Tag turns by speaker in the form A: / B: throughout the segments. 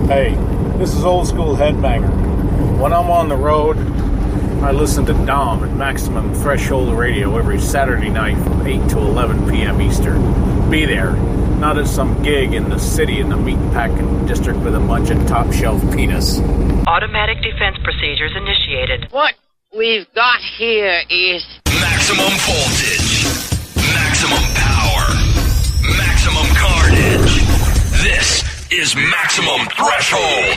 A: Hey, this is Old School Headbanger. When I'm on the road, I listen to Dom at Maximum Threshold Radio every Saturday night from 8 to 11 p.m. Eastern. Be there, not at some gig in the city in the meatpacking district with a bunch of top-shelf penis.
B: Automatic defense procedures initiated.
C: What we've got here is
D: maximum voltage, maximum power, maximum carnage. This is Maximum Threshold.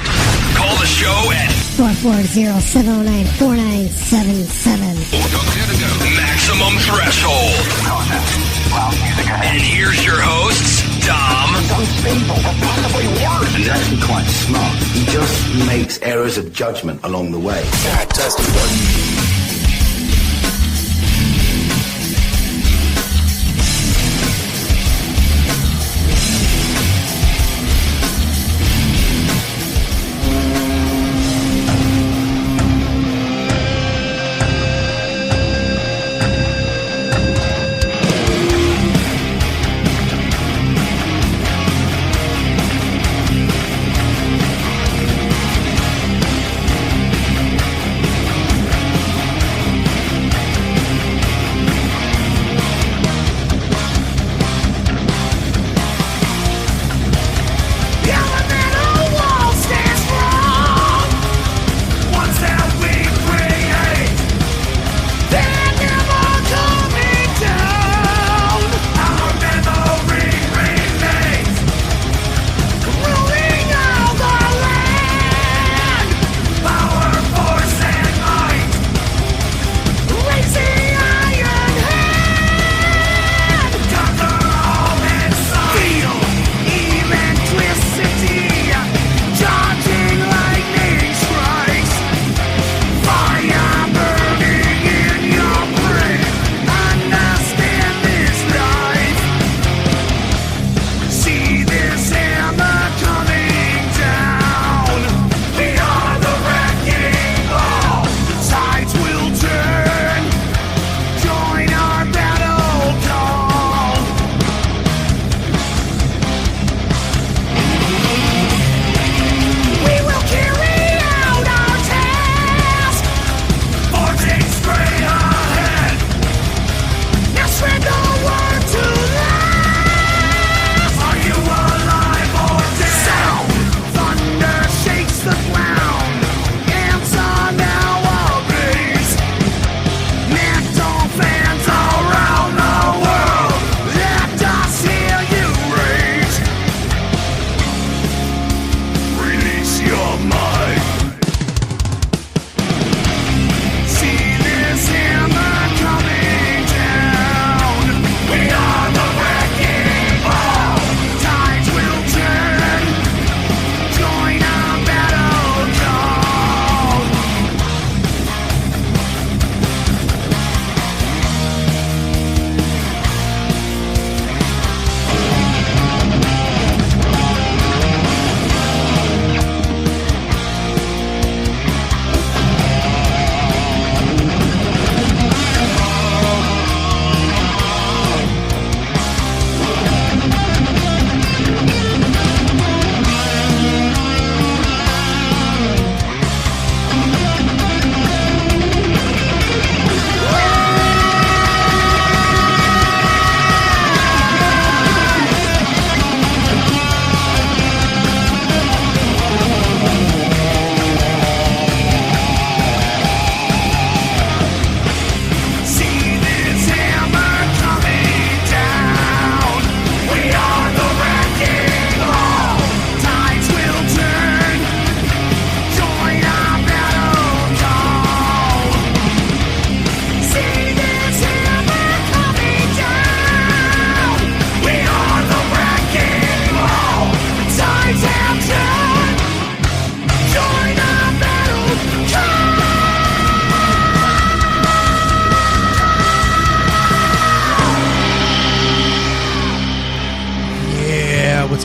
D: Call the show at
E: 440-709-4977.
D: Maximum Threshold. And here's your hosts, Dom.
F: Unstable, but possibly worse. He's actually quite smart. He just makes errors of judgment along the way.
D: Test one.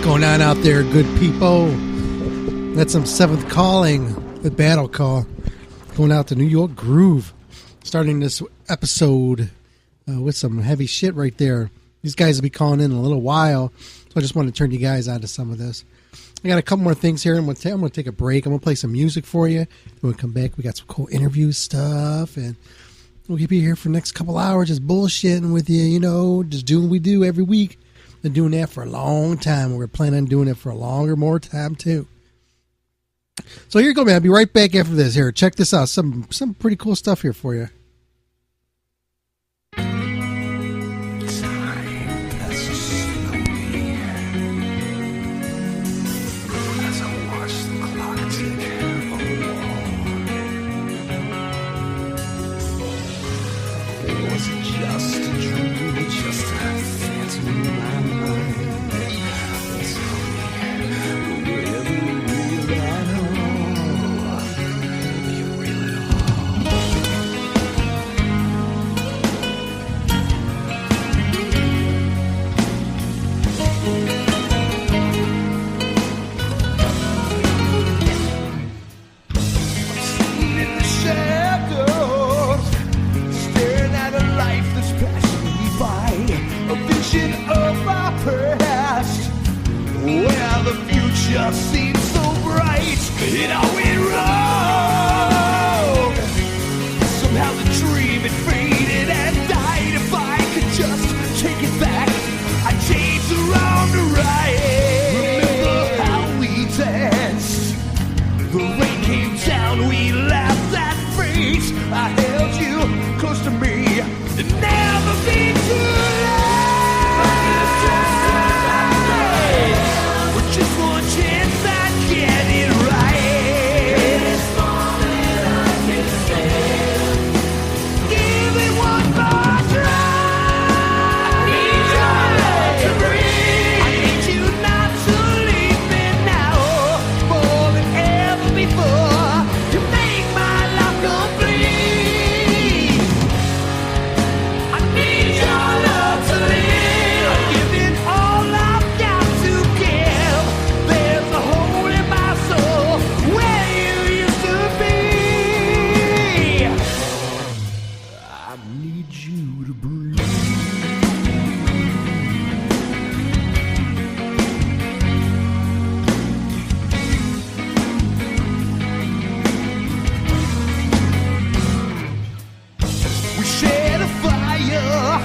G: Going on out there, good people. That's some Seventh Calling with Battle Call. Going out to New York Groove. Starting this episode with some heavy shit right there. These guys will be calling in a little while. So I just want to turn you guys on to some of this. I got a couple more things here. I'm going to take a break. I'm going to play some music for you. When we come back, we got some cool interview stuff, and we'll keep you here for the next couple hours just bullshitting with you, just doing what we do every week. Been doing that for a long time, and we're planning on doing it for a longer, more time, too. So here you go, man. I'll be right back after this. Here, check this out. Some pretty cool stuff here for you.
E: Just seems so bright, it all went wrong. Somehow the dream had faded and died. If I could just take it back, I'd change the wrong to right. Remember how we danced? The rain came down, we laughed at fate. I held you close to me, and never be too late. Just one chance I'd get it right. This moment I can stand. Give it one more try. I need your love to breathe. I need you not to leave me now. More than ever before, you make my life complete. I need your love to live. I'm giving all I've got to give. There's a hole in my soul where you used to be. I need you to breathe. We shared a fire,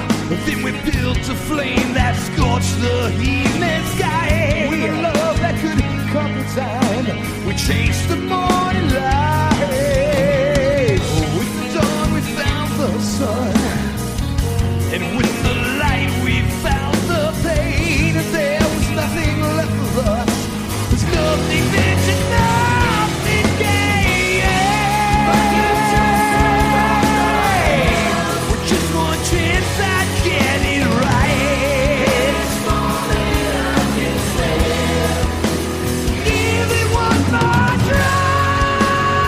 E: then we built a flame that scorched the evening sky. With a love that could conquer time, we chased the morning light. With the dawn we found the sun, and with the light we found the pain. And there was nothing left of us, there's nothing ventured, nothing gained. With just one chance I'd get it right. This moment I can stand. Give it one more try.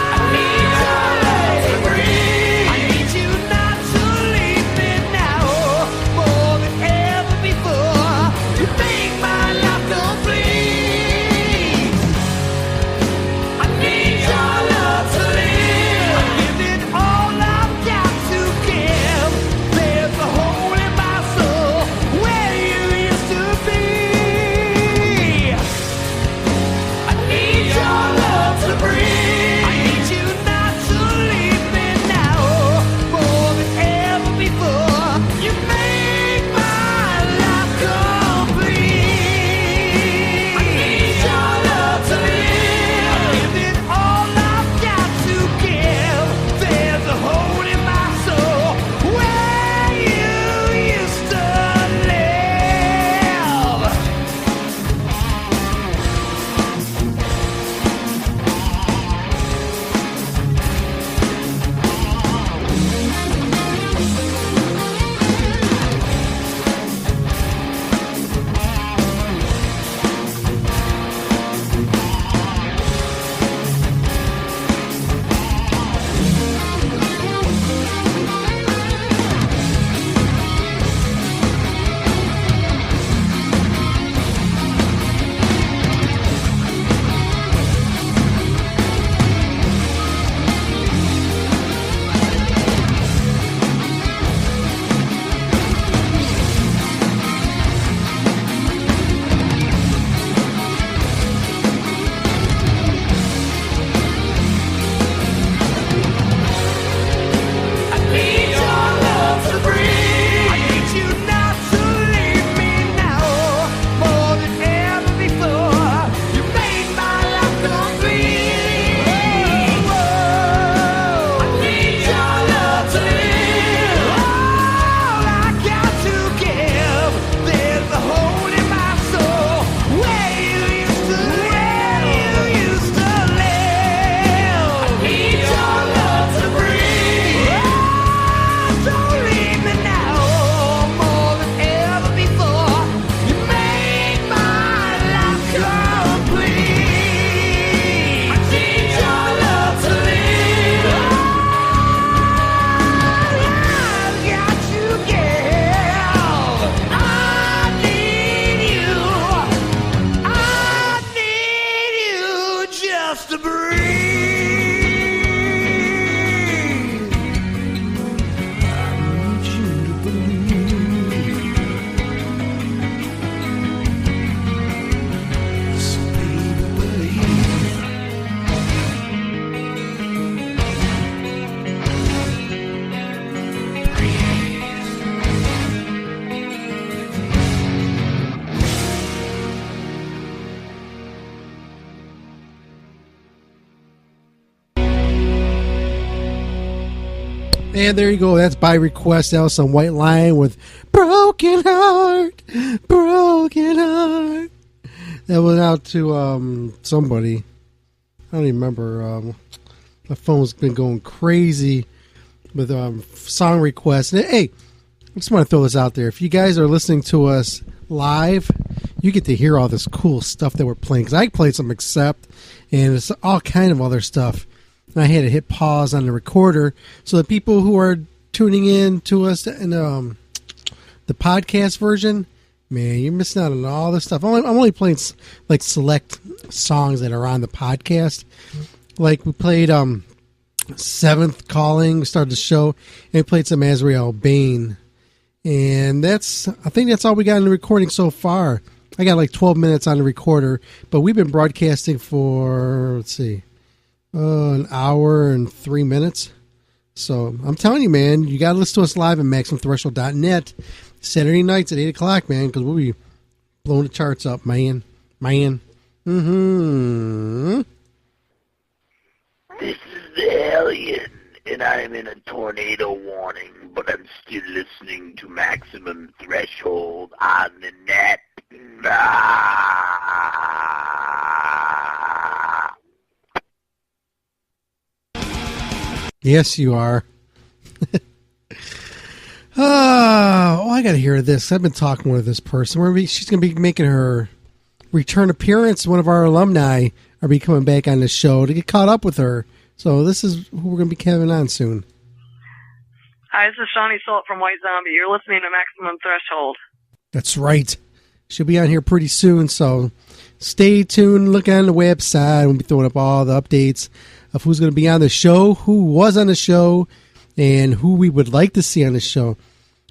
E: to breathe.
G: And there you go. That's by request. That was some White Lion with Broken Heart. Broken Heart. That went out to somebody. I don't even remember. My phone's been going crazy with song requests. And, hey, I just want to throw this out there. If you guys are listening to us live, you get to hear all this cool stuff that we're playing. Because I played some Accept, and it's all kind of other stuff. And I had to hit pause on the recorder. So the people who are tuning in to us in the podcast version, man, you're missing out on all this stuff. I'm only playing like select songs that are on the podcast. Like we played Seventh Calling, we started the show, and we played some Azrael, Bane. And I think that's all we got in the recording so far. I got like 12 minutes on the recorder, but we've been broadcasting for, let's see, an hour and 3 minutes. So I'm telling you, man, you got to listen to us live at MaximumThreshold.net Saturday nights at 8 o'clock, man, because we'll be blowing the charts up, man. Mm-hmm.
H: This is the alien, and I'm in a tornado warning, but I'm still listening to Maximum Threshold on the net.
G: Yes, you are. I got to hear this. I've been talking with this person. She's going to be making her return appearance. One of our alumni are be coming back on the show to get caught up with her. So this is who we're going to be having on soon.
I: Hi, this is Shawnee Salt from White Zombie. You're listening to Maximum Threshold.
G: That's right. She'll be on here pretty soon, so stay tuned. Look on the website. We'll be throwing up all the updates of who's going to be on the show, who was on the show, and who we would like to see on the show.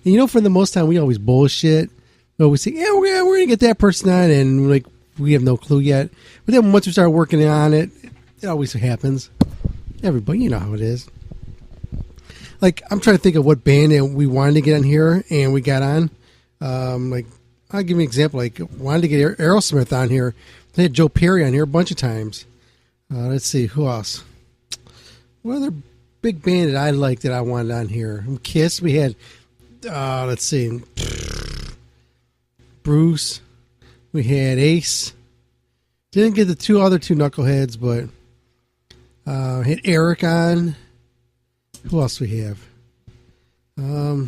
G: And you know, for the most time, we always bullshit. We always say, yeah, we're going to get that person on, and like we have no clue yet. But then once we start working on it, it always happens. Everybody, you know how it is. Like, I'm trying to think of what band we wanted to get on here, and we got on. Like, I'll give you an example. Like, wanted to get Aerosmith on here. They had Joe Perry on here a bunch of times. Let's see, who else? What other big band that I liked that I wanted on here? Kiss. We had, let's see, Bruce. We had Ace. Didn't get the other two knuckleheads, but had Eric on. Who else we have? I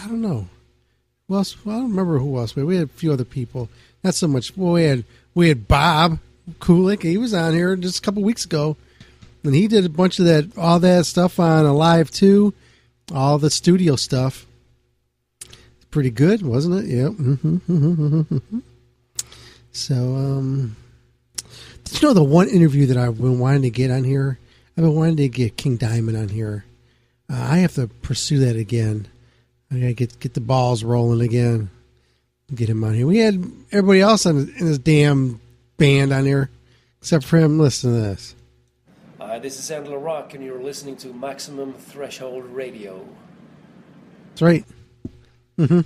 G: don't know. Who else? Well, I don't remember who else. We had a few other people. Not so much. Well, we had Bob Kulik. He was on here just a couple weeks ago, and he did a bunch of all that stuff on Alive too, all the studio stuff. Pretty good, wasn't it? Yep. Mm-hmm. So, did you know the one interview that I've been wanting to get on here? I've been wanting to get King Diamond on here. I have to pursue that again. I gotta get the balls rolling again. Get him on here. We had everybody else in this damn band on here, except for him. Listen to this.
J: This is Angela Rock, and you're listening to Maximum Threshold Radio.
G: That's right. Mm-hmm.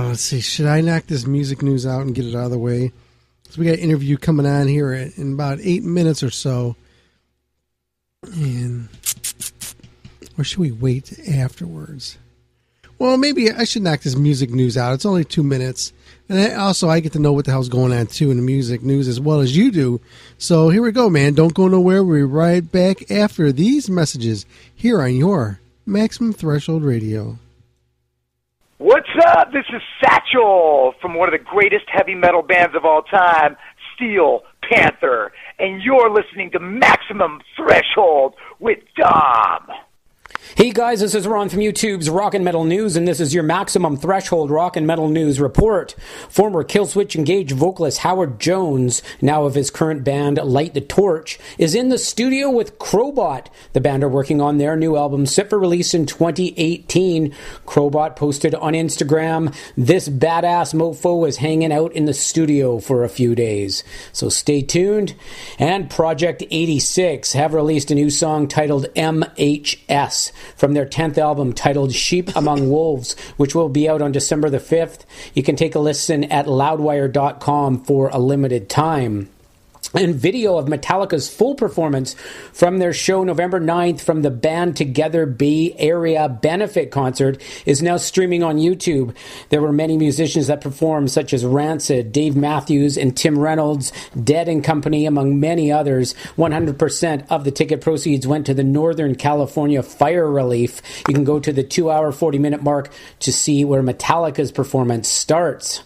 G: Let's see. Should I knock this music news out and get it out of the way? So we got an interview coming on here in about 8 minutes or so. And or should we wait afterwards? Well, maybe I should knock this music news out. It's only 2 minutes. And I get to know what the hell's going on, too, in the music news as well as you do. So here we go, man. Don't go nowhere. We'll be right back after these messages here on your Maximum Threshold Radio.
K: What's up? This is Satchel from one of the greatest heavy metal bands of all time, Steel Panther. And you're listening to Maximum Threshold with Dom.
L: Hey guys, this is Ron from YouTube's Rock and Metal News, and this is your Maximum Threshold Rock and Metal News report. Former Killswitch Engage vocalist Howard Jones, now of his current band Light the Torch, is in the studio with Crowbot. The band are working on their new album set for release in 2018. Crowbot posted on Instagram, "This badass mofo was hanging out in the studio for a few days." So stay tuned. And Project 86 have released a new song titled MHS from their 10th album titled Sheep Among Wolves, which will be out on December the 5th. You can take a listen at loudwire.com for a limited time. And video of Metallica's full performance from their show November 9th from the Band Together Bay Area benefit concert is now streaming on YouTube. There were many musicians that performed, such as Rancid, Dave Matthews, and Tim Reynolds, Dead and Company, among many others. 100% of the ticket proceeds went to the Northern California Fire Relief. You can go to the 2-hour, 40-minute mark to see where Metallica's performance starts.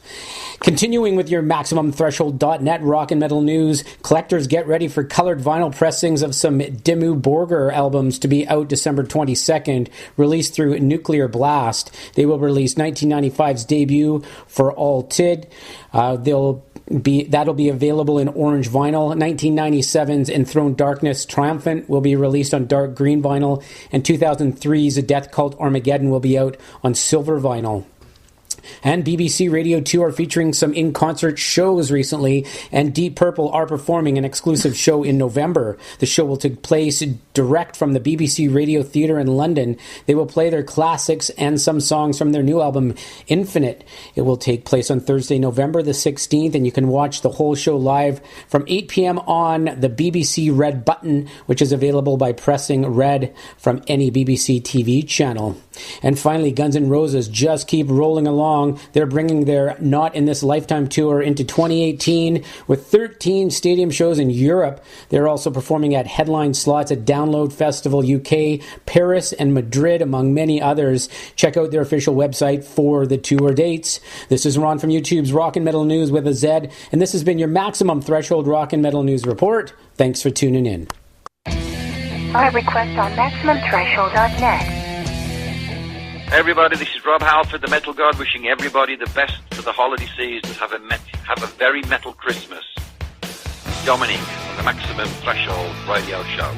L: Continuing with your MaximumThreshold.net rock and metal news, collectors get ready for colored vinyl pressings of some Dimmu Borgir albums to be out December 22nd, released through Nuclear Blast. They will release 1995's debut For All Tid. That'll be available in orange vinyl. 1997's Enthroned Darkness Triumphant will be released on dark green vinyl, and 2003's A Death Cult Armageddon will be out on silver vinyl. And BBC Radio 2 are featuring some in-concert shows recently, and Deep Purple are performing an exclusive show in November. The show will take place direct from the BBC Radio Theatre in London. They will play their classics and some songs from their new album, Infinite. It will take place on Thursday, November the 16th, and you can watch the whole show live from 8 p.m. on the BBC Red button, which is available by pressing Red from any BBC TV channel. And finally, Guns N' Roses just keep rolling along. They're bringing their Not in This Lifetime tour into 2018 with 13 stadium shows in Europe. They're also performing at headline slots at Download Festival UK, Paris, and Madrid, among many others. Check out their official website for the tour dates. This is Ron from YouTube's Rock and Metal News with a Z, and this has been your Maximum Threshold Rock and Metal News report. Thanks for tuning in.
M: Our request on MaximumThreshold.net.
N: Hey everybody, this is Rob Halford, the Metal God, wishing everybody the best for the holiday season. Have a very metal Christmas. Dominic on the Maximum Threshold Radio Show.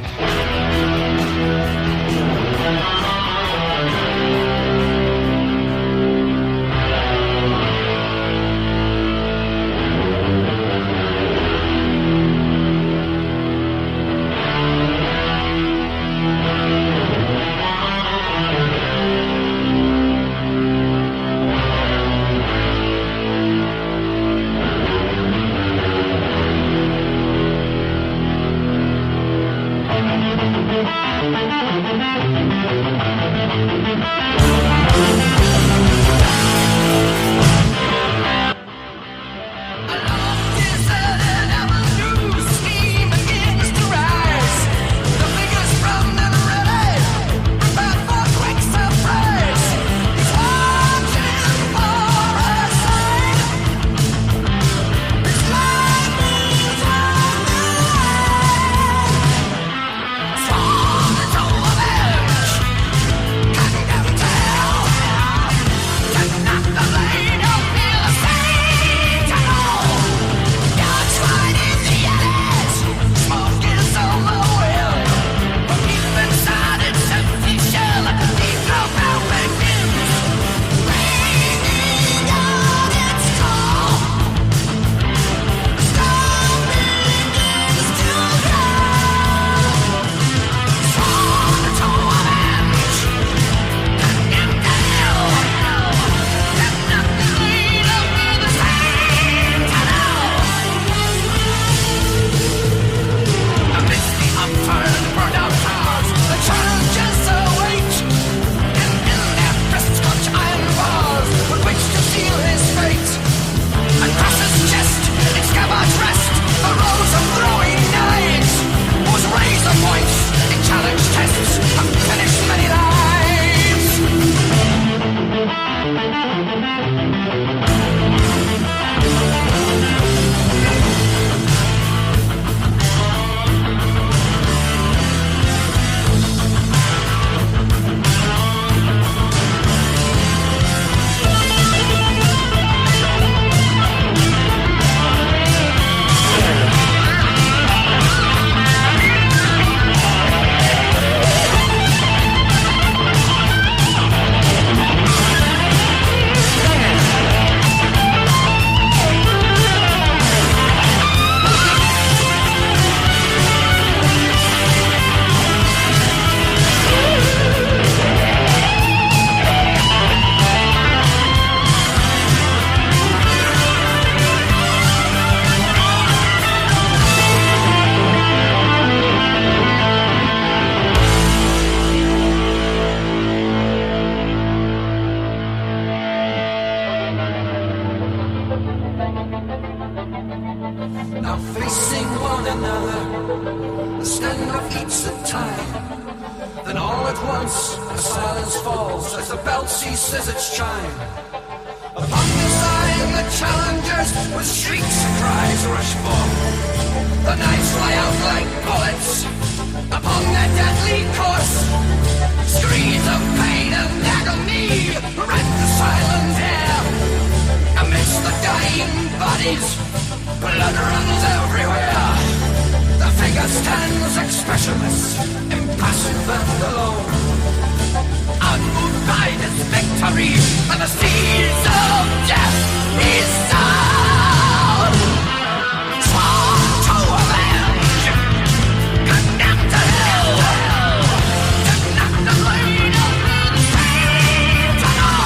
E: now facing one another, a stand of each a time. Then all at once, a silence falls as the bell ceases its chime. Upon the side, the challengers with shrieks and cries rush forth. The knights fly out like bullets upon their deadly course. Screams of pain and agony rend the silent air. Amidst the dying bodies, blood runs everywhere. The figure stands expressionless, impassive and alone, unmoved by his victory, and the seeds of death is sown. Sworn to avenge, condemned to hell, condemned to bleed and pain to know.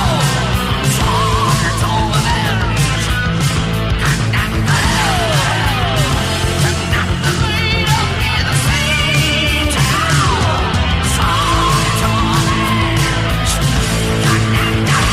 E: Sworn to avenge, condemned to hell, condemned to bleed and pain to know. Sworn to avenge, condemned to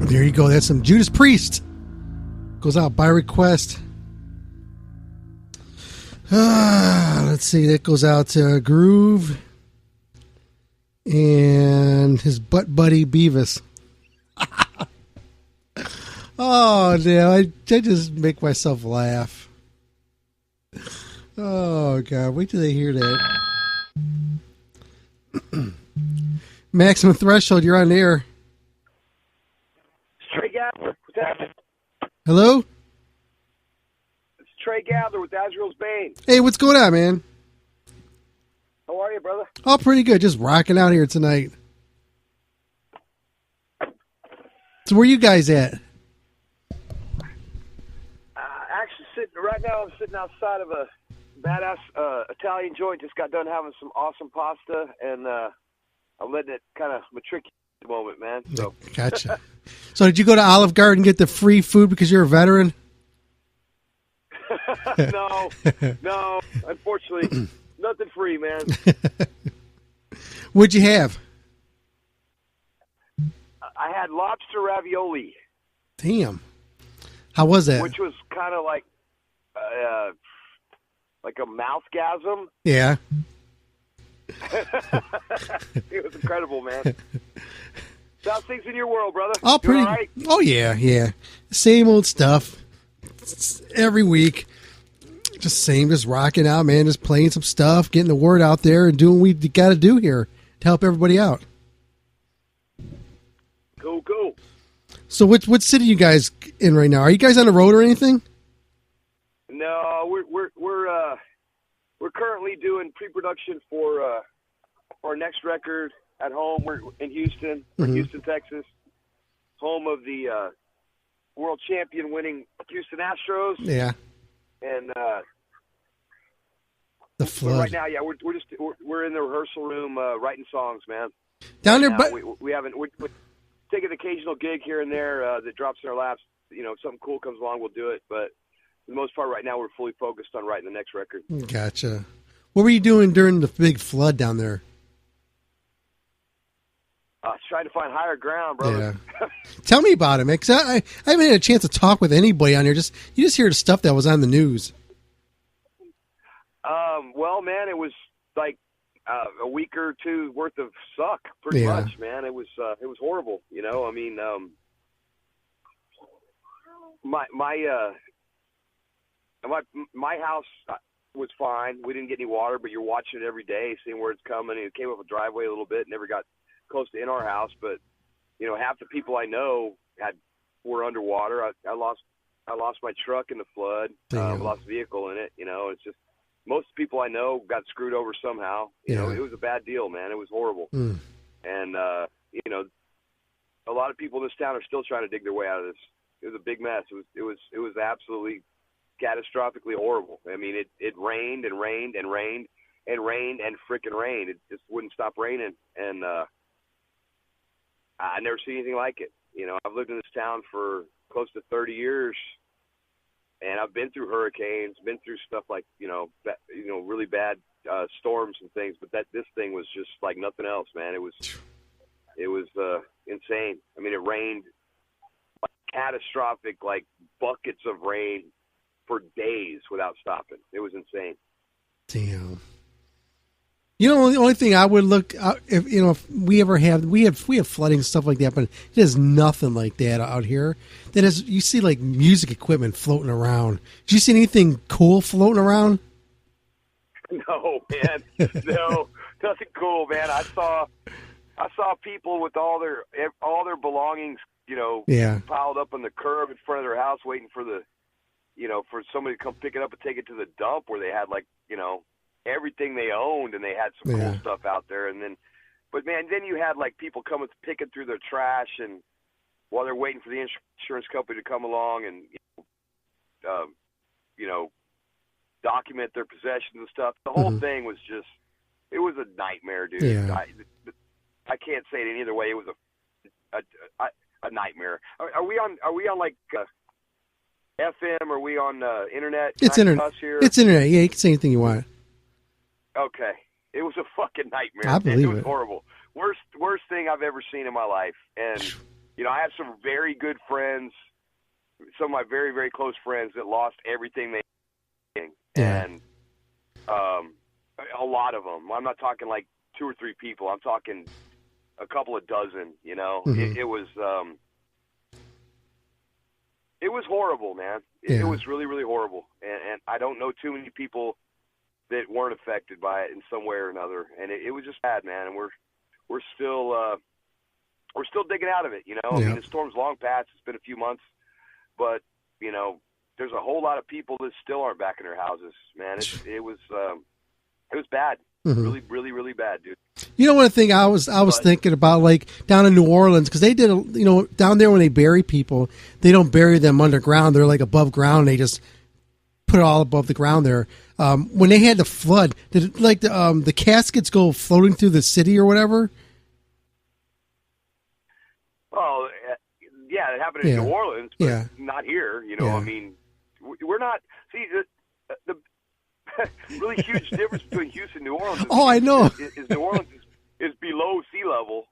G: There you go. That's some Judas Priest. Goes out by request. Let's see. That goes out to Groove and his butt buddy Beavis. Oh, damn. I just make myself laugh. Oh, God. Wait till they hear that. Maximum Threshold, you're on the air.
K: Trey Gather, what's happening?
G: Hello?
K: It's Trey Gather with Azrael's Bane.
G: Hey, what's going on, man?
K: How are you, brother?
G: Oh, pretty good. Just rocking out here tonight. So where you guys at?
K: Actually, right now I'm sitting outside of a badass Italian joint. Just got done having some awesome pasta, and I'm letting it kind of matriculate at the moment, man. So
G: Gotcha. So did you go to Olive Garden and get the free food because you're a veteran?
K: No, unfortunately, nothing free, man.
G: What'd you have?
K: I had lobster ravioli.
G: Damn. How was that?
K: Which was kind of like a mouthgasm.
G: Yeah.
K: It was incredible, man. How's things in your world, brother?
G: Oh,
K: Doing
G: pretty.
K: all right?
G: Oh, yeah. Same old stuff. Every week. Just rocking out, man. Just playing some stuff, getting the word out there, and doing what we got to do here to help everybody out.
K: Cool.
G: So what city you guys in right now? Are you guys on the road or anything?
K: No, we're currently doing pre-production for our next record at home. We're in Houston, Houston, Texas, home of the world champion winning Houston Astros.
G: Yeah.
K: And
G: the flood.
K: right now, yeah, we're in the rehearsal room writing songs, man.
G: Down there,
K: now,
G: but
K: we're taking an occasional gig here and there that drops in our laps. You know, if something cool comes along, we'll do it. But for the most part, right now, we're fully focused on writing the next record.
G: Gotcha. What were you doing during the big flood down there?
K: Trying to find higher ground, brother.
G: Yeah. Tell me about it, man. 'Cause I haven't had a chance to talk with anybody on here. You just hear the stuff that was on the news.
K: Well, man, it was like a week or two worth of suck, pretty much, man. It was horrible. You know, I mean, my house was fine. We didn't get any water, but you're watching it every day, seeing where it's coming. It came up a driveway a little bit, never got close to in our house, but you know, half the people I know were underwater. I lost my truck in the flood. Lost a vehicle in it. You know, it's just most people I know got screwed over somehow. You know, it was a bad deal, man. It was horrible. And you know, a lot of people in this town are still trying to dig their way out of this. It was a big mess. It was absolutely catastrophically horrible. I mean, it rained and rained and rained and rained and frickin' rained. It just wouldn't stop raining, and I never seen anything like it. You know, I've lived in this town for close to 30 years, and I've been through hurricanes, been through stuff like, really bad storms and things, but this thing was just like nothing else, man. It was insane. I mean, it rained like catastrophic, like buckets of rain for days without stopping. It was insane.
G: Damn. You know, the only thing I would look if we ever have we have flooding and stuff like that, but there's nothing like that out here. That is, you see like music equipment floating around. Did you see anything cool floating around?
K: No, man. No, nothing cool, man. I saw people with all their belongings, piled up on the curb in front of their house, waiting for for somebody to come pick it up and take it to the dump, where they had everything they owned, and they had some cool stuff out there. But man, then you had like people coming picking through their trash, and while they're waiting for the insurance company to come along and document their possessions and stuff. The whole thing was it was a nightmare, dude.
G: Yeah.
K: I can't say it any other way. It was a nightmare. Are we on like FM? Are we on internet?
G: It's internet. It's internet. Yeah, you can say anything you want.
K: Okay. It was a fucking nightmare.
G: I believe
K: it was horrible. Worst thing I've ever seen in my life. And I have some very good friends, some of my very, very close friends that lost everything they had.
G: Yeah.
K: And a lot of them. I'm not talking like 2 or 3 people. I'm talking a couple of dozen.
G: Mm-hmm.
K: It was horrible, man. It was really, really horrible. And I don't know too many people that weren't affected by it in some way or another. And it was just bad, man. And we're still digging out of it. I mean, the storm's long past. It's been a few months, but there's a whole lot of people that still aren't back in their houses, man. It was bad.
G: Mm-hmm.
K: Really, really, really bad, dude.
G: One thing I was thinking about, like down in New Orleans, because they did, down there when they bury people, they don't bury them underground. They're like above ground. They just put it all above the ground there. When they had the flood, did the caskets go floating through the city or whatever?
K: Oh, yeah, it happened in New Orleans, but not here. I mean, we're not. See, the really huge difference between Houston and New Orleans.
G: I know.
K: Is New Orleans is below sea level.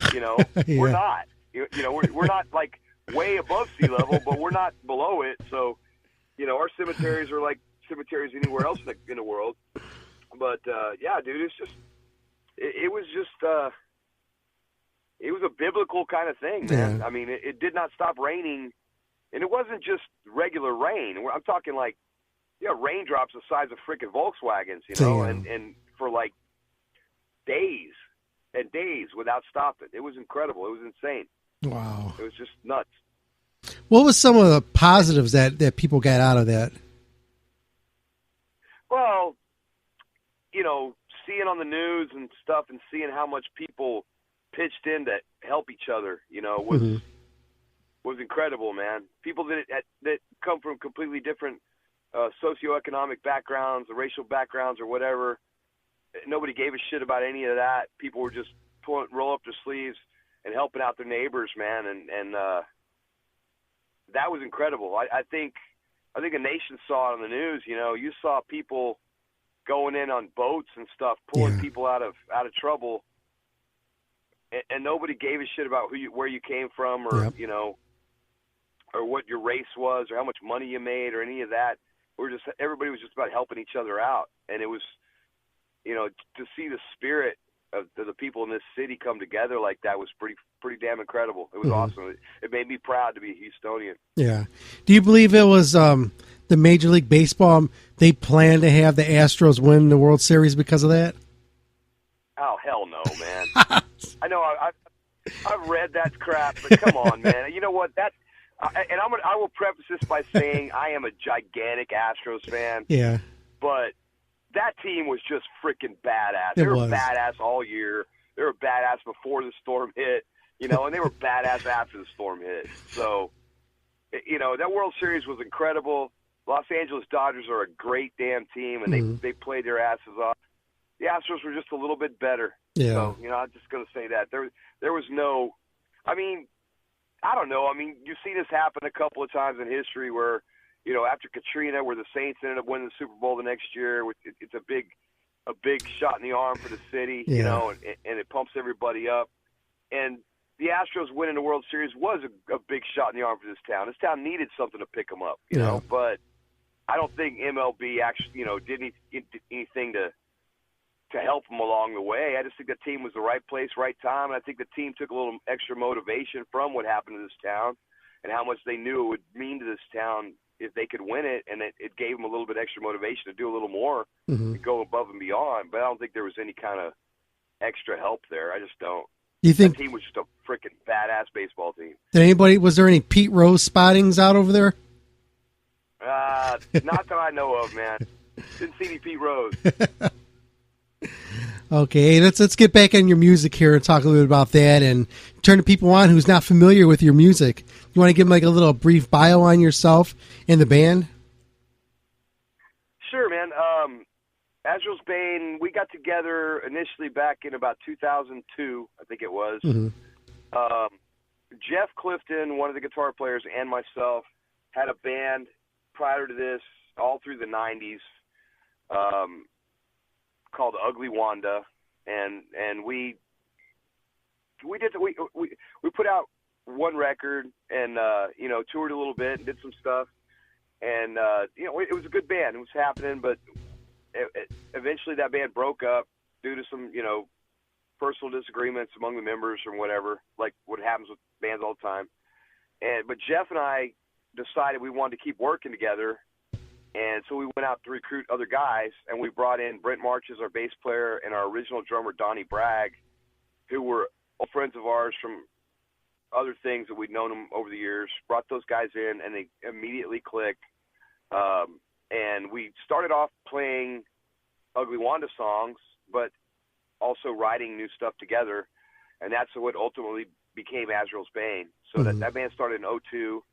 K: We're not. We're not like way above sea level, but we're not below it. So, our cemeteries are like cemeteries anywhere else in the world. But yeah, dude, it's just it was a biblical kind of thing, man.
G: Yeah.
K: I mean, it did not stop raining, and it wasn't just regular rain. I'm talking like raindrops the size of freaking Volkswagens, and for like days and days without stopping. It was incredible. It was insane.
G: Wow.
K: It was just nuts.
G: What was some of the positives that people got out of that?
K: Well, seeing on the news and stuff and seeing how much people pitched in to help each other, was incredible, man. People that come from completely different socioeconomic backgrounds, or racial backgrounds, or whatever. Nobody gave a shit about any of that. People were just roll up their sleeves and helping out their neighbors, man, and that was incredible. I think the nation saw it on the news. You saw people going in on boats and stuff, pulling people out of trouble, and nobody gave a shit about where you came from, or or what your race was, or how much money you made, or any of that. Everybody was just about helping each other out, and it was, to see the spirit of the people in this city come together like that was pretty damn incredible. It was awesome. It made me proud to be a Houstonian. Yeah.
G: Do you believe it was the Major League Baseball? They planned to have the Astros win the World Series because of that?
K: Oh, hell no, man. I know. I've read that crap, but come on, man. You know what? I will preface this by saying I am a gigantic Astros fan.
G: Yeah.
K: But that team was just freaking badass. They were badass all year. They were badass before the storm hit, and they were badass after the storm hit. So, that World Series was incredible. Los Angeles Dodgers are a great damn team, and they played their asses off. The Astros were just a little bit better.
G: Yeah.
K: So, I'm just going to say that. There was no – I mean, I don't know. I mean, you see this happen a couple of times in history where, after Katrina, where the Saints ended up winning the Super Bowl the next year, it's a big shot in the arm for the city, and it pumps everybody up. And the Astros winning the World Series was a big shot in the arm for this town. This town needed something to pick them up, you know. But I don't think MLB actually, did anything to help them along the way. I just think the team was the right place, right time, and I think the team took a little extra motivation from what happened to this town and how much they knew it would mean to this town if they could win it, and it gave them a little bit extra motivation to do a little more and go above and beyond. But I don't think there was any kind of extra help there. I just don't.
G: You think
K: that team was just a freaking badass baseball team?
G: Was there any Pete Rose spottings out over there?
K: Not that I know of, man. Didn't see any Pete Rose.
G: Okay, let's get back on your music here and talk a little bit about that and turn the people on who's not familiar with your music. You want to give them like a little brief bio on yourself and the band?
K: Sure, man. Azrael's Bane, we got together initially back in about 2002, I think it was. Jeff Clifton, one of the guitar players, and myself had a band prior to this all through the 90s called Ugly Wanda, and we put out one record and toured a little bit and did some stuff, and it was a good band. It was happening, but eventually that band broke up due to some personal disagreements among the members or whatever, like what happens with bands all the time. But Jeff and I decided we wanted to keep working together. And so we went out to recruit other guys, and we brought in Brent March as our bass player and our original drummer, Donnie Bragg, who were old friends of ours from other things that we'd known them over the years. Brought those guys in, and they immediately clicked. And we started off playing Ugly Wanda songs, but also writing new stuff together. And that's what ultimately became Azrael's Bane. So that band started in 2002.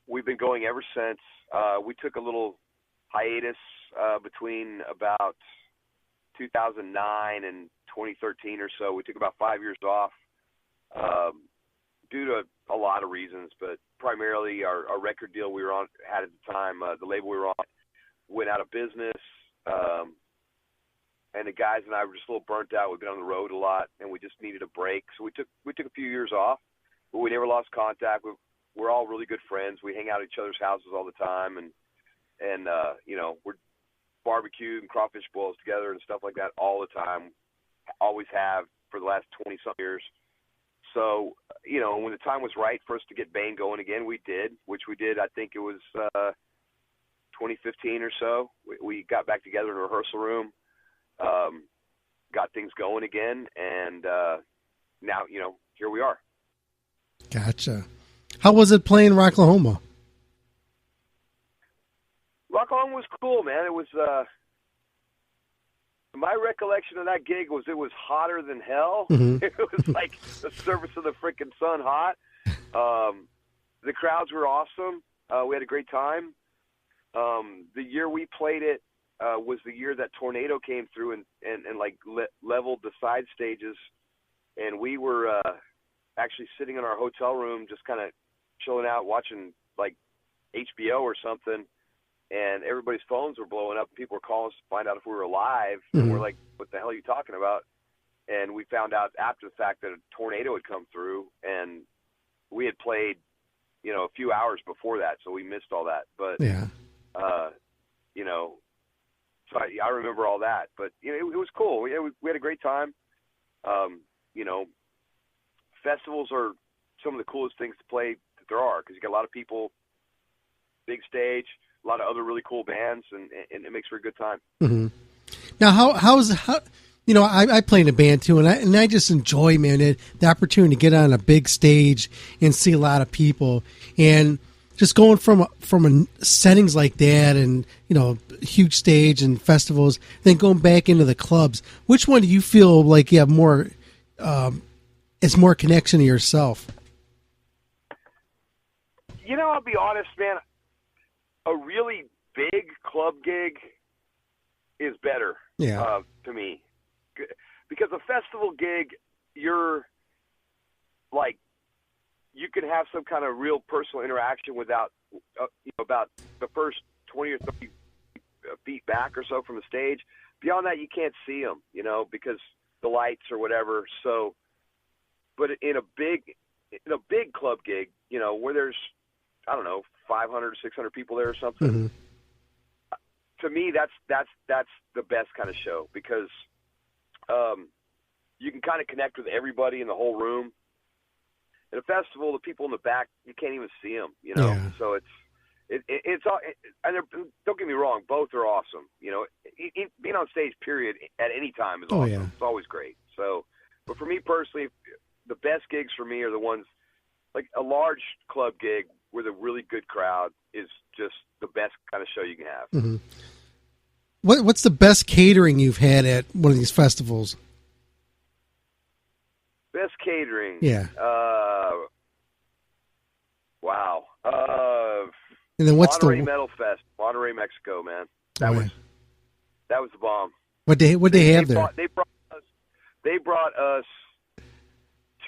K: We've been going ever since. We took a little hiatus between about 2009 and 2013 or so. We took about 5 years off due to a lot of reasons, but primarily our record deal we were on had at the time, the label we were on, went out of business, and the guys and I were just a little burnt out. We've been on the road a lot, and we just needed a break. So we took a few years off, but we never lost contact. We're all really good friends. We hang out at each other's houses all the time, and we're barbecue and crawfish boils together and stuff like that all the time. Always have for the last 20-something years. So, when the time was right for us to get Bane going again, we did, which we did, I think it was 2015 or so. We got back together in a rehearsal room, got things going again, and now, here we are.
G: Gotcha. How was it playing Rocklahoma?
K: Rocklahoma was cool, man. It was my recollection of that gig was it was hotter than hell. It was like the surface of the freaking sun hot. The crowds were awesome. We had a great time. The year we played it was the year that tornado came through and leveled the side stages, and we were actually sitting in our hotel room just kind of chilling out watching like HBO or something, and everybody's phones were blowing up. People were calling us to find out if we were alive, and we're like, what the hell are you talking about? And we found out after the fact that a tornado had come through, and we had played a few hours before that, so we missed all that. But so I remember all that, but it was cool. We had a great time. Festivals are some of the coolest things to play that there are, because you got a lot of people, big stage, a lot of other really cool bands, and it makes for a good time.
G: Now, how I play in a band too, and I just enjoy, man, the opportunity to get on a big stage and see a lot of people, and just going from settings like that, and huge stage and festivals, then going back into the clubs. Which one do you feel like you have more? It's more connection to yourself.
K: I'll be honest, man. A really big club gig is better to me. Because a festival gig, you're like, you can have some kind of real personal interaction without, about the first 20 or 30 feet back or so from the stage. Beyond that, you can't see them, because the lights or whatever. So, but in a big club gig, where there's, I don't know, 500 or 600 people there or something.
G: Mm-hmm.
K: To me, that's the best kind of show, because you can kind of connect with everybody in the whole room. At a festival, the people in the back, you can't even see them,
G: Yeah.
K: So it's all, and don't get me wrong, both are awesome. Being on stage, period, at any time is awesome.
G: Yeah.
K: It's always great. So, but for me personally, the best gigs for me are the ones, like a large club gig with a really good crowd is just the best kind of show you can have.
G: Mm-hmm. What's the best catering you've had at one of these festivals?
K: Best catering?
G: Yeah.
K: Wow.
G: And then what's
K: Monterey
G: the
K: Metal Fest, Monterey, Mexico, man. That was the bomb.
G: What they have there?
K: They brought us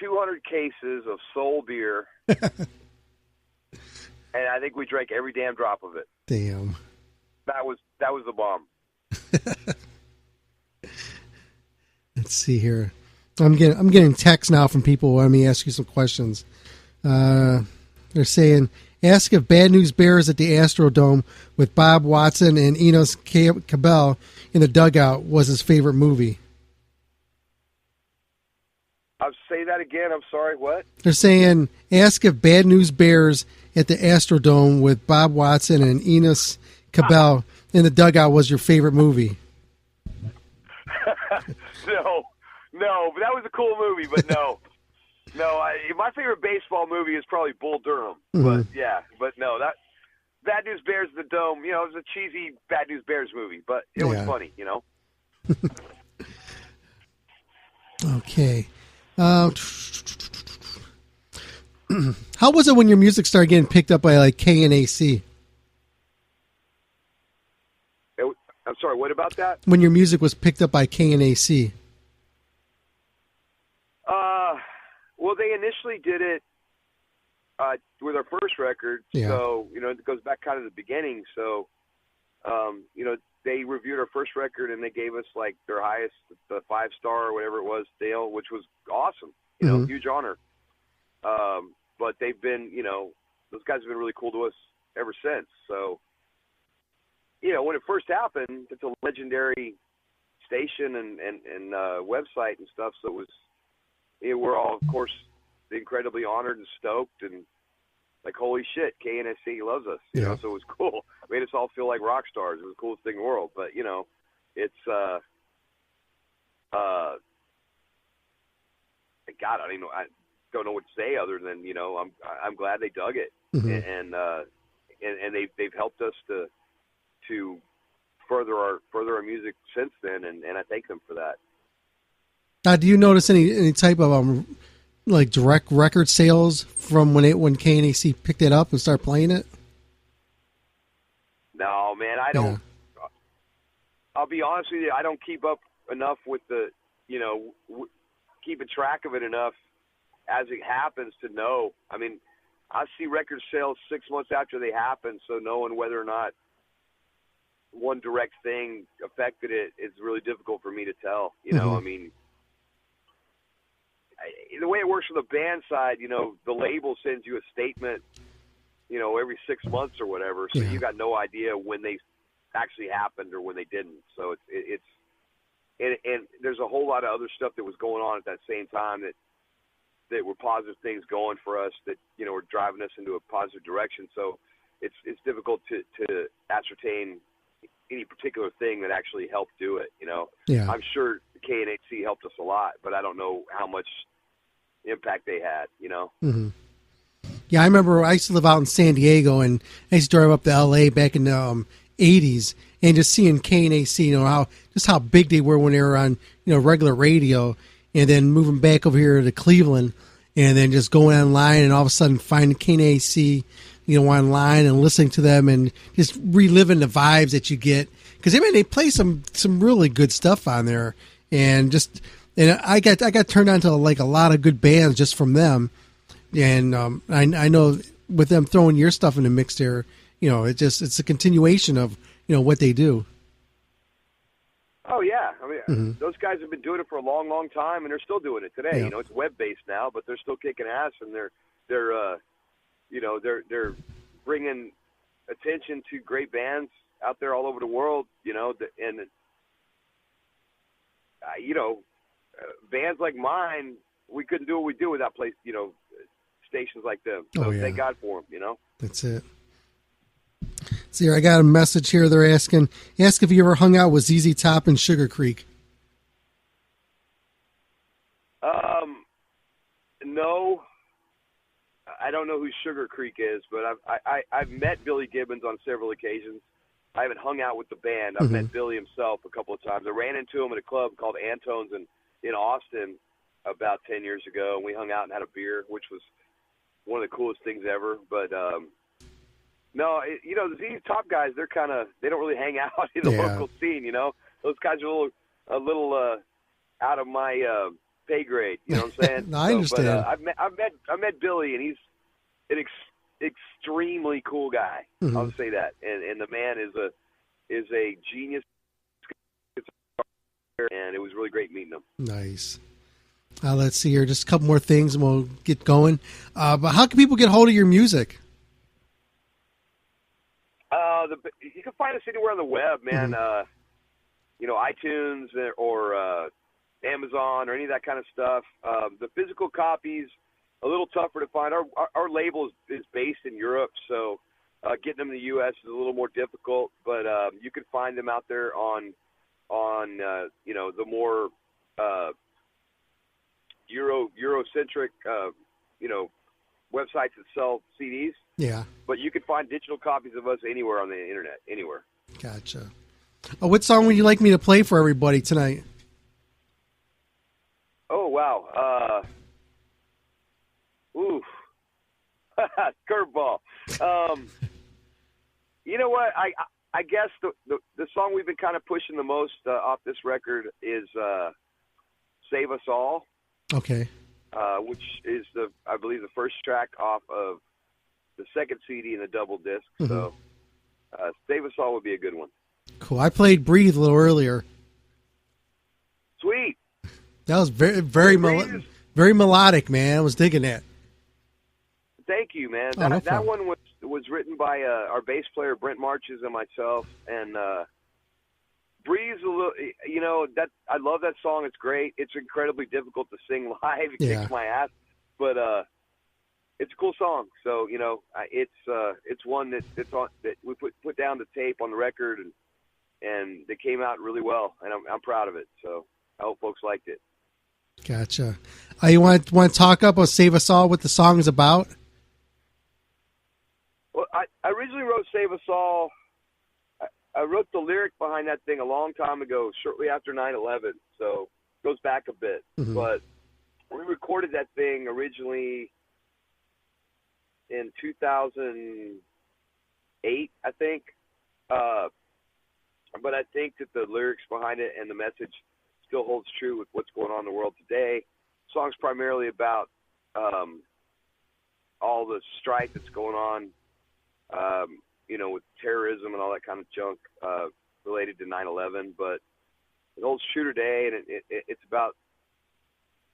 K: 200 cases of Soul beer, and I think we drank every damn drop of it.
G: Damn.
K: That was the bomb.
G: Let's see here. I'm getting texts now from people. Let me ask you some questions. They're saying, ask if Bad News Bears at the Astrodome with Bob Watson and Enos Cabell in the dugout was his favorite movie.
K: I'll say that again. I'm sorry. What?
G: They're saying, ask if Bad News Bears at the Astrodome with Bob Watson and Enos Cabell in the dugout was your favorite movie.
K: No, but that was a cool movie, but no. My favorite baseball movie is probably Bull Durham.
G: Mm-hmm.
K: But no, that Bad News Bears at the Dome, it was a cheesy Bad News Bears movie, but it was funny,
G: Okay. How was it when your music started getting picked up by like KNAC?
K: I'm sorry, what about that?
G: When your music was picked up by KNAC?
K: Well, they initially did it with our first record, so it goes back kind of the beginning. So, they reviewed our first record and they gave us like their highest, the 5-star or whatever it was, Dale, which was awesome. Huge honor. But they've been, those guys have been really cool to us ever since. So, when it first happened, it's a legendary station and website and stuff. So it was. We're all, of course, incredibly honored and stoked, and like, holy shit, KNSC loves us, so it was cool. Made us all feel like rock stars. It was the coolest thing in the world. But it's God, I don't know what to say other than I'm glad they dug it, and they've helped us to further our music since then, and I thank them for that.
G: Do you notice any type of like direct record sales from when KNAC picked it up and started playing it?
K: No, man, I don't. Yeah. I'll be honest with you, I don't keep up enough with the, keeping track of it enough as it happens to know. I mean, I see record sales 6 months after they happen, so knowing whether or not one direct thing affected it is really difficult for me to tell. I mean, the way it works on the band side, the label sends you a statement, every 6 months or whatever. So you got no idea when they actually happened or when they didn't. So it's there's a whole lot of other stuff that was going on at that same time that were positive things going for us that, were driving us into a positive direction. So it's difficult to ascertain any particular thing that actually helped do it.
G: Yeah.
K: I'm sure KNHC helped us a lot, but I don't know how much impact they had,
G: Mm-hmm. Yeah, I remember I used to live out in San Diego, and I used to drive up to L.A. back in the 80s, and just seeing KNAC, how big they were when they were on, regular radio, and then moving back over here to Cleveland, and then just going online and all of a sudden finding KNAC, online and listening to them and just reliving the vibes that you get. Because they play some really good stuff on there, and I got turned on to like a lot of good bands just from them, and I know with them throwing your stuff in the mix there, it's a continuation of what they do.
K: Oh yeah, I mean those guys have been doing it for a long, long time, and they're still doing it today.
G: Yeah.
K: It's web based now, but they're still kicking ass, and they're bringing attention to great bands out there all over the world. Bands like mine, we couldn't do what we do without stations like them. So thank God for them.
G: That's it. See here, I got a message here. They're asking if you ever hung out with ZZ Top in Sugar Creek.
K: No, I don't know who Sugar Creek is, but I've met Billy Gibbons on several occasions. I haven't hung out with the band. I've met Billy himself a couple of times. I ran into him at a club called Antone's in Austin about 10 years ago, and we hung out and had a beer, which was one of the coolest things ever. But no, the ZZ Top guys, they don't really hang out in the local scene. Those guys are a little out of my pay grade. You know what I'm saying?
G: No, I understand.
K: But I've met Billy, and he's an extremely cool guy. I'll say that. And the man is a genius, and it was really great meeting him.
G: Nice. Let's see here, just a couple more things, and we'll get going. But how can people get hold of your music?
K: You can find us anywhere on the web, man. iTunes or Amazon or any of that kind of stuff. The physical copies, a little tougher to find. Our label is based in Europe, so getting them in the U.S. is a little more difficult. But you can find them out there on the more Eurocentric websites that sell CDs.
G: Yeah.
K: But you can find digital copies of us anywhere on the internet, anywhere.
G: Gotcha. What song would you like me to play for everybody tonight?
K: Oh, wow. Curveball. You know what? I guess the song we've been kind of pushing the most off this record is Save Us All.
G: Okay.
K: Which is I believe the first track off of the second CD in the double disc. So Save Us All would be a good one.
G: Cool. I played Breathe a little earlier.
K: Sweet.
G: That was very, very, very melodic, man. I was digging that.
K: Thank you, man.
G: No
K: that one was written by our bass player Brent Marches and myself, and Breathe a little. That I love that song. It's great. It's incredibly difficult to sing live. It kicks my ass, but it's a cool song. So it's one that we put down the tape on the record, and it came out really well, and I'm proud of it. So I hope folks liked it.
G: Gotcha. You want to talk up or Save Us All what the song is about?
K: Well, I originally wrote Save Us All. I wrote the lyric behind that thing a long time ago, shortly after 9/11, so it goes back a bit. But we recorded that thing originally in 2008, I think. But I think that the lyrics behind it and the message still holds true with what's going on in the world today. The song's primarily about all the strife that's going on, with terrorism and all that kind of junk related to 9/11. But it holds true today, and it's about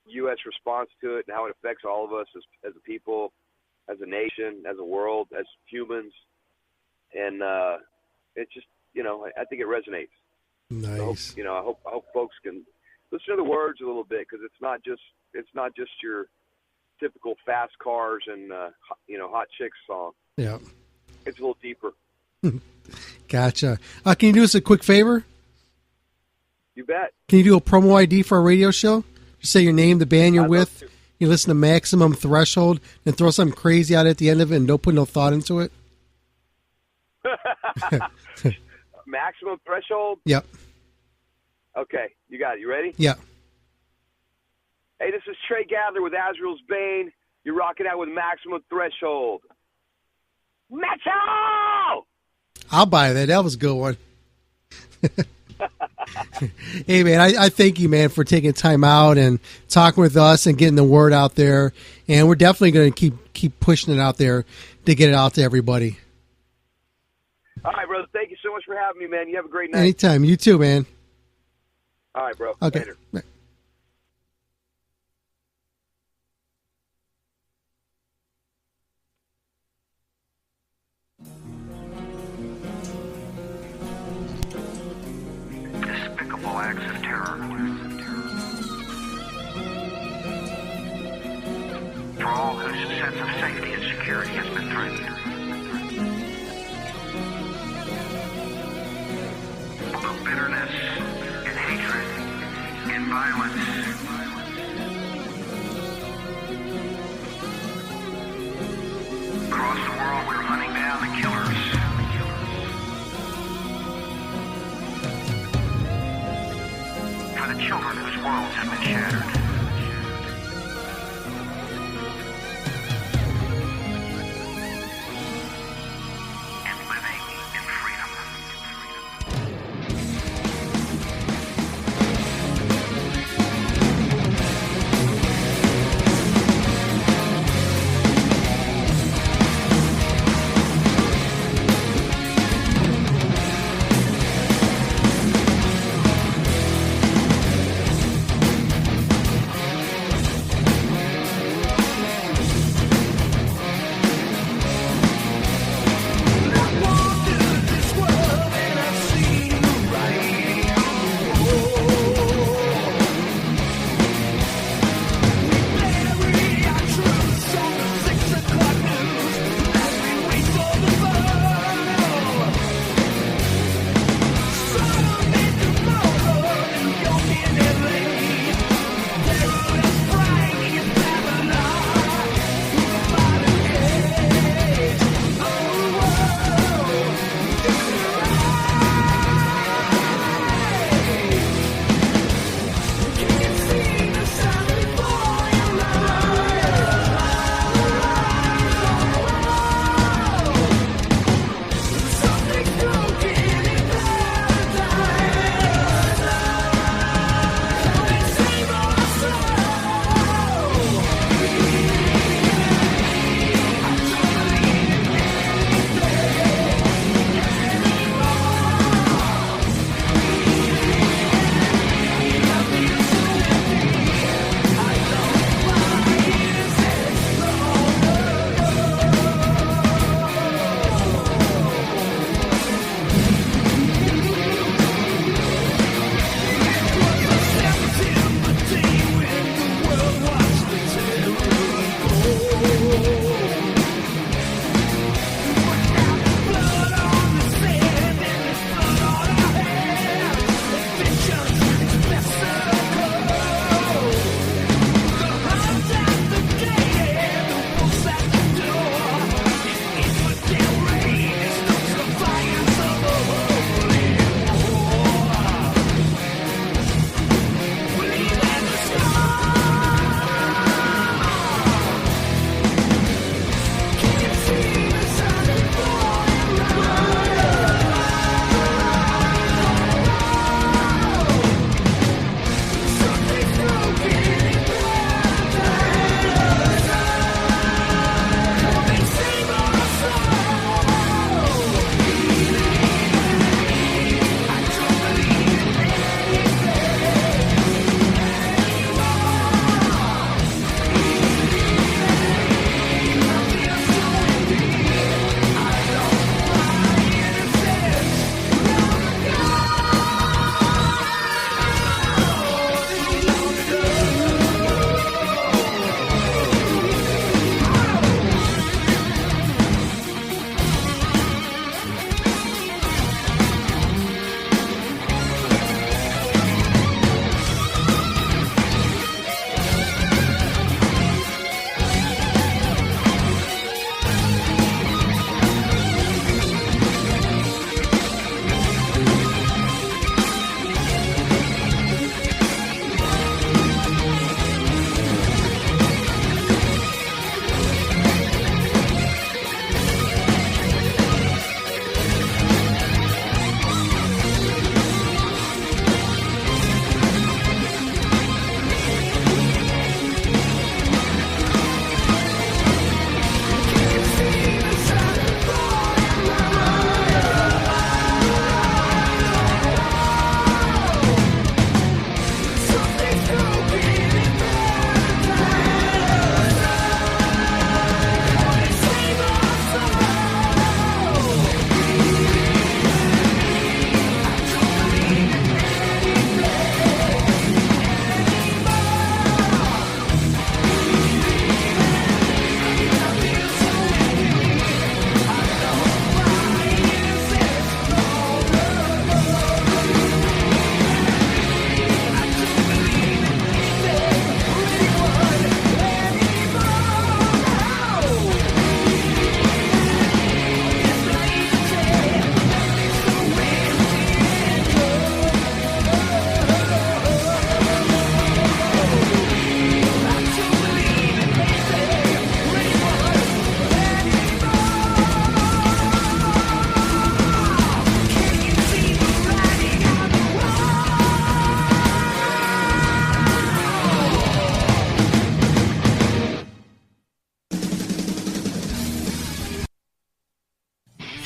K: U.S. response to it and how it affects all of us as a people, as a nation, as a world, as humans. And it's just, I think it resonates.
G: Nice.
K: I hope folks can listen to the words a little bit, because it's not just your typical fast cars and hot chicks song.
G: Yeah,
K: it's a little deeper.
G: Gotcha. Can you do us a quick favor?
K: You bet.
G: Can you do a promo ID for our radio show? Just say your name, the band you're with. You listen to Maximum Threshold, and throw something crazy out at the end of it, and don't put no thought into it.
K: Maximum Threshold?
G: Yep.
K: Okay, you got it. You ready?
G: Yeah.
K: Hey, this is Trey Gadler with Azrael's Bane. You're rocking out with Maximum Threshold.
G: I'll buy that. That was a good one. Hey, man, I thank you, man, for taking time out and talking with us and getting the word out there. And we're definitely going to keep pushing it out there to get it out to everybody.
K: All right, brother. Thank you so much for having me, man. You have a great night.
G: Anytime. You too, man.
K: All right, bro.
G: Okay.
K: Later.
G: Right.
O: Despicable acts of terror. For all whose sense of safety and security has been threatened. Full of bitterness and hatred and violence. Across the world, we're hunting down the killers. For the children whose worlds have been shattered. And living in freedom.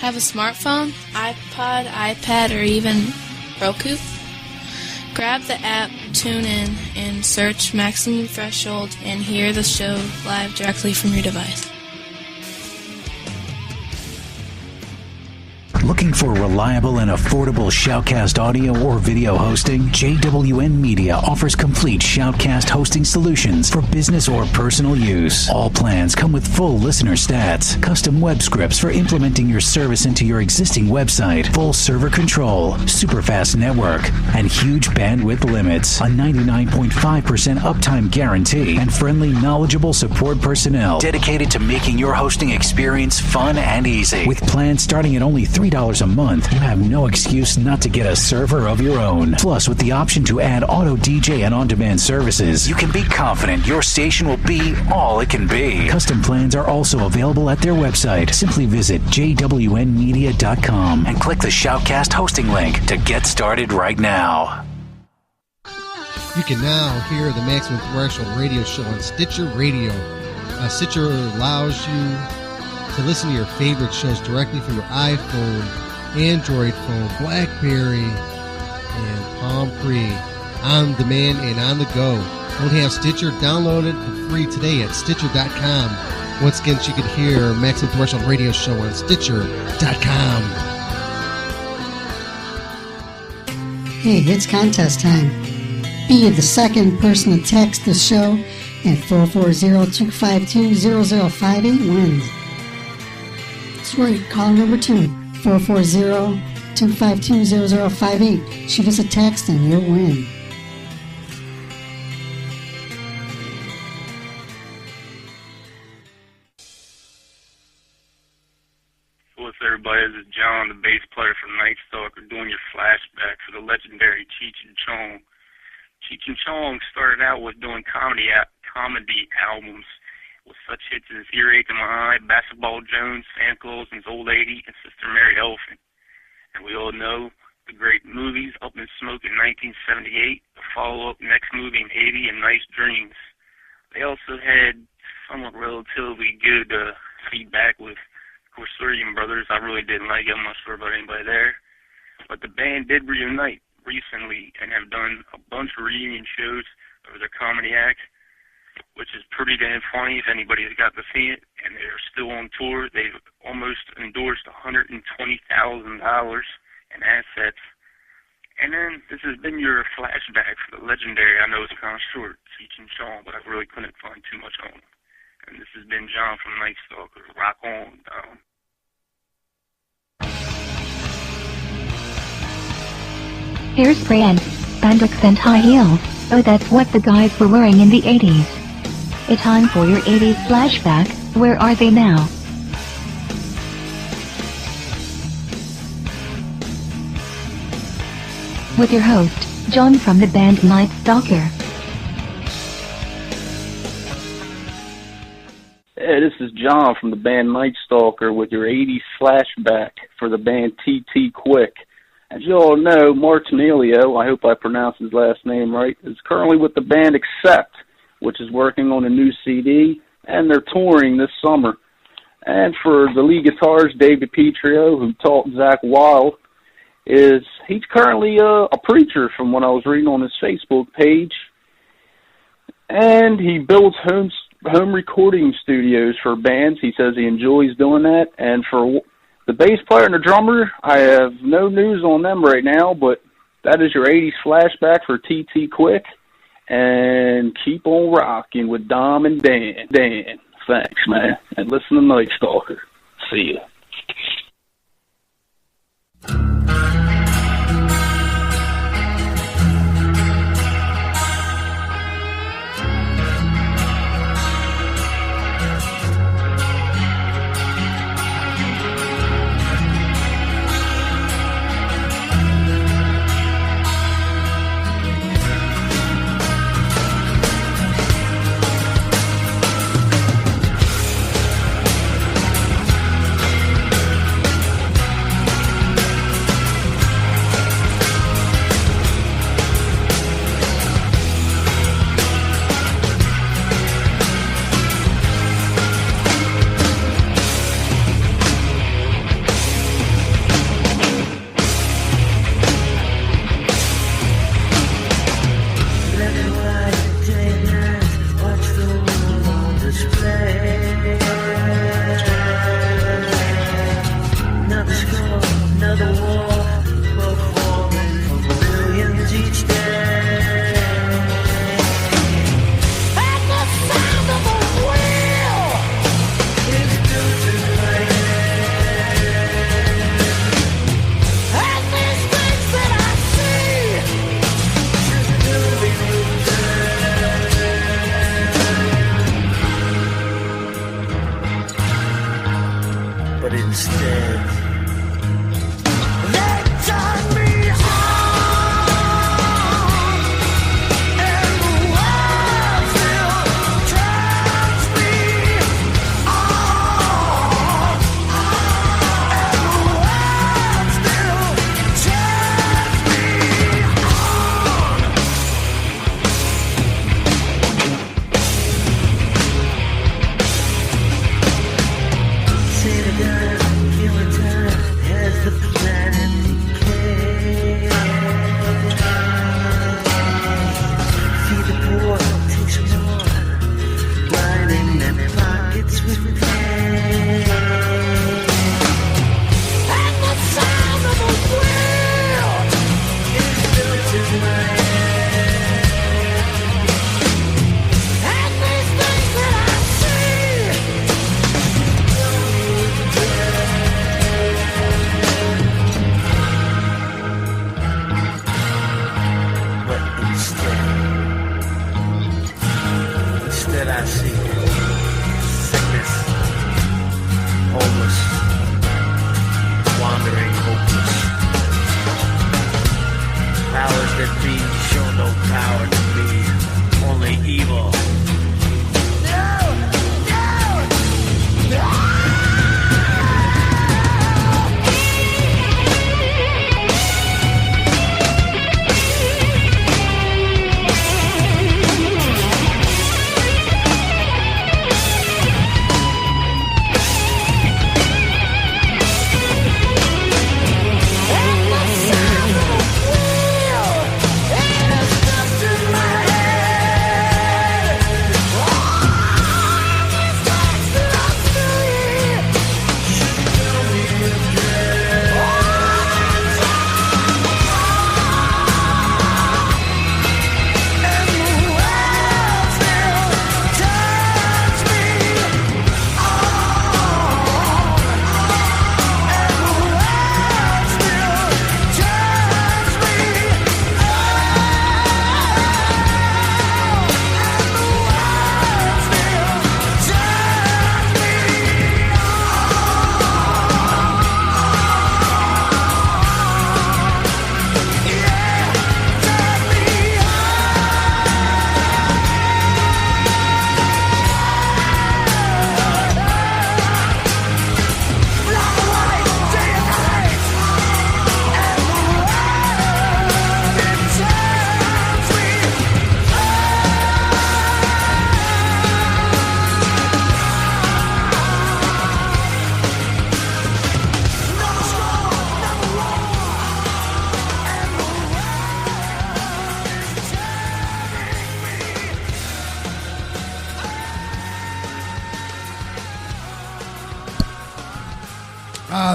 P: have a smartphone, iPod, iPad, or even Roku? Grab the app, tune in, and search Maximum Threshold and hear the show live directly from your device.
Q: Looking for reliable and affordable Shoutcast audio or video hosting? JWN Media offers complete Shoutcast hosting solutions for business or personal use. All plans come with full listener stats, custom web scripts for implementing your service into your existing website, full server control, super fast network, and huge bandwidth limits, a 99.5% uptime guarantee, and friendly, knowledgeable support personnel dedicated to making your hosting experience fun and easy. With plans starting at only $3 a month, you have no excuse not to get a server of your own. Plus, with the option to add auto DJ and on-demand services, you can be confident your station will be all it can be. Custom plans are also available at their website. Simply visit jwnmedia.com and click the Shoutcast hosting link to get started right now.
G: You can now hear the Maximum Threshold radio show on Stitcher Radio. Stitcher allows you to listen to your favorite shows directly from your iPhone, Android phone, BlackBerry, and Palm Pre, on demand and on the go. Don't have Stitcher? Download it for free today at Stitcher.com. Once again, you can hear Maximum Threshold radio show on Stitcher.com.
R: Hey, it's contest time. Be the second person to text the show at 440-252-0058 wins. That's right, call number 2, 440-252-0058. Shoot us a text and you'll win.
S: What's everybody? This is John, the bass player from Night Stalker, doing your flashback for the legendary Cheech and Chong. Cheech and Chong started out with doing comedy albums with such hits as Earache in My Eye, Basketball Jones, Santa Claus and His Old Lady, and Sister Mary Elephant. And we all know the great movies Up in Smoke in 1978, the follow-up next movie in 80, and Nice Dreams. They also had somewhat relatively good feedback with Corsarian Brothers. I really didn't like it. I'm not sure about anybody there. But the band did reunite recently and have done a bunch of reunion shows of their comedy act, which is pretty damn funny if anybody's got to see it. And they're still on tour. They've almost endorsed $120,000 in assets. And then this has been your flashback for the legendary, I know it's kind of short, Cheech and Chong, but I really couldn't find too much on it. And this has been John from Night Stalker. Rock on, Dom.
M: Hairspray, spandex and high heels. Oh, that's what the guys were wearing in the 80s. It's time for your 80s flashback. Where are they now? With your host, John from the band Night Stalker.
S: Hey, this is John from the band Night Stalker with your 80s flashback for the band TT Quick. As you all know, Martinelio, I hope I pronounced his last name right, is currently with the band Accept, which is working on a new CD, and they're touring this summer. And for the lead guitarist, David Petrio, who taught Zach Wild, he's currently a preacher from what I was reading on his Facebook page. And he builds home recording studios for bands. He says he enjoys doing that. And for the bass player and the drummer, I have no news on them right now, but that is your 80s flashback for TT Quick. And keep on rocking with Dom and Dan. Dan, thanks, man. And listen to Night Stalker. See ya.
E: says. They turn me on, and the world still turns me on, and the world still turns me on. Say the gun, killer time has the planet decay. See the poor takes more, lining their pockets with pain. And the sound of a wheel is built in my head. And these things that I see but instead I see sickness, homeless, wandering, hopeless. Powers that be show no power to me, only evil.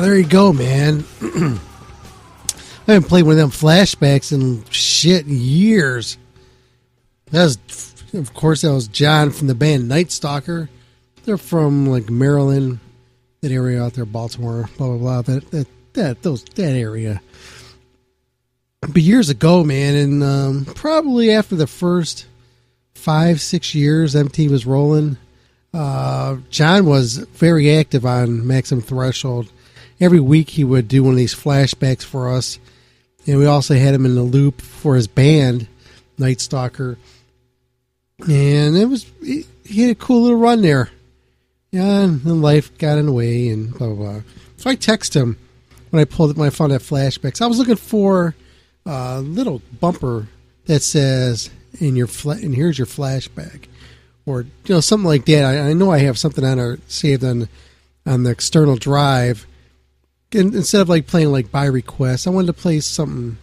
G: There you go, man. I haven't played one of them flashbacks in years. Of course, that was John from the band Night Stalker. They're from like Maryland, that area out there, Baltimore, blah blah blah. That area. But years ago, man, and probably after the first 5-6 years MT was rolling, John was very active on Maximum Threshold. Every week he would do one of these flashbacks for us. And we also had him in the loop for his band, Night Stalker. And he had a cool little run there. Yeah, and then life got in the way and blah, blah, blah. So I texted him when I found that flashbacks. I was looking for a little bumper that says, and here's your flashback. Or, something like that. I know I have something saved on the external drive. And instead of like playing like by request, I wanted to play something,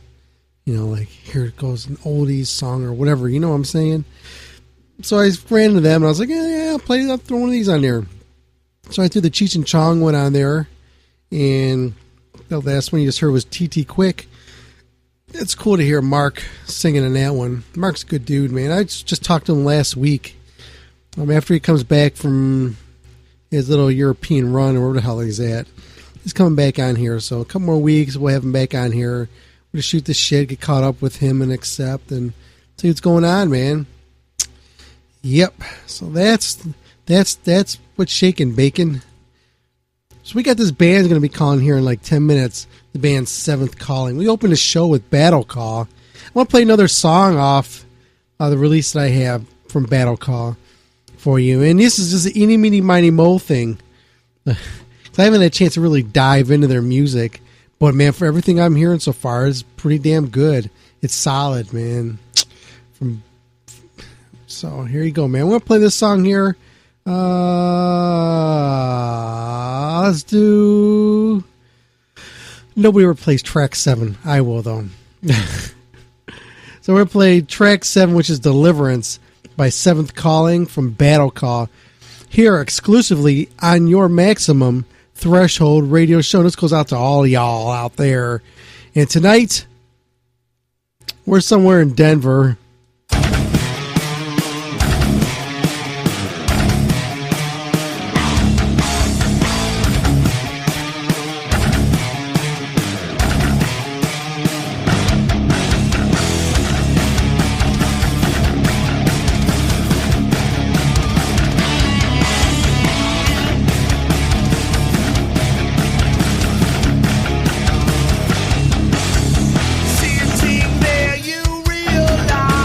G: like here it goes, an oldies song or whatever, you know what I'm saying? So I ran to them and I was like, yeah, I'll throw one of these on there. So I threw the Cheech and Chong one on there, and the last one you just heard was TT Quick. It's cool to hear Mark singing in that one. Mark's a good dude, man. I just talked to him last week. After he comes back from his little European run or wherever the hell he's at. He's coming back on here, so a couple more weeks, we'll have him back on here. We'll shoot the shit, get caught up with him and accept, and see what's going on, man. Yep. So that's what's shaking bacon. So we got this band going to be calling here in like 10 minutes. The band's Seventh Calling. We opened the show with Battle Call. I want to play another song off the release that I have from Battle Call for you. And this is just an eeny, meeny, miny, mo thing. I haven't had a chance to really dive into their music. But, man, for everything I'm hearing so far, it's pretty damn good. It's solid, man. So here you go, man. I'm going to play this song here. Let's do... Nobody ever plays track 7. I will, though. So we're going to play track 7, which is Deliverance by Seventh Calling from Battle Call. Here exclusively on your Maximum Threshold radio show. This goes out to all y'all out there. And tonight, we're somewhere in Denver.
E: Sitting there, you realize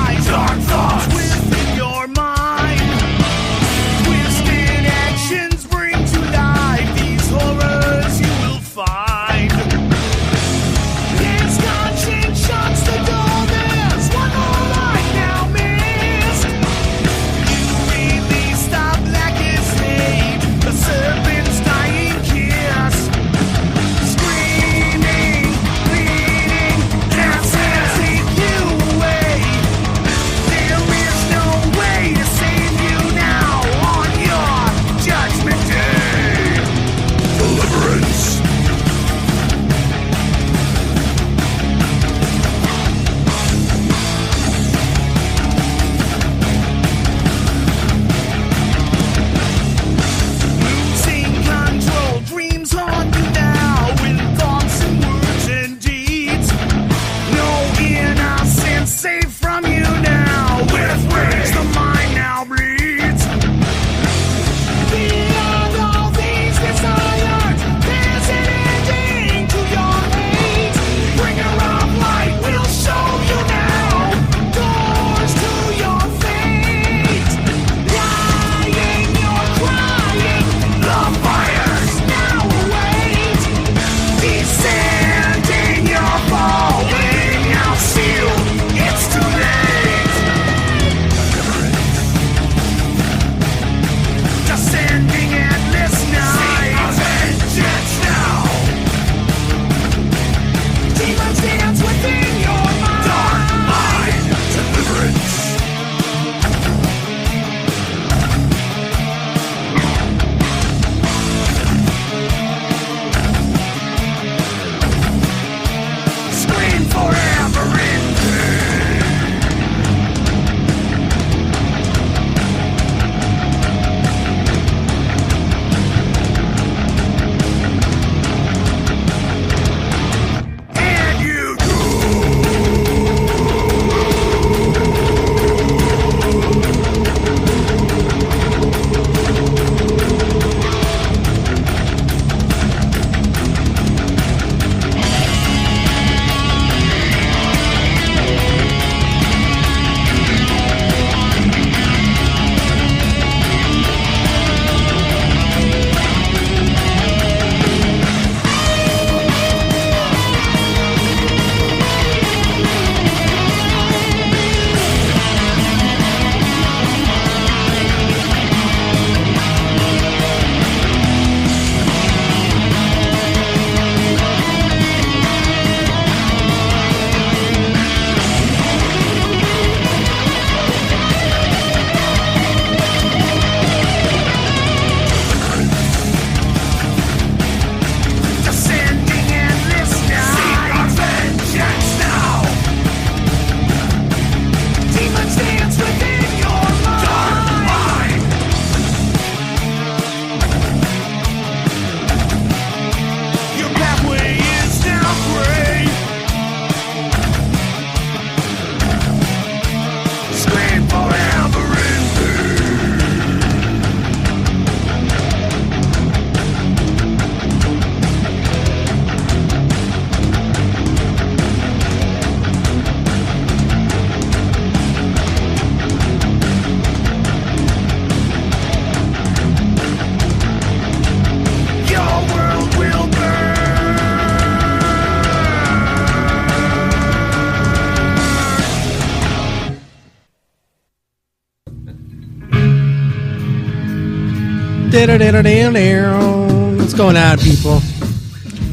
G: What's going on, people?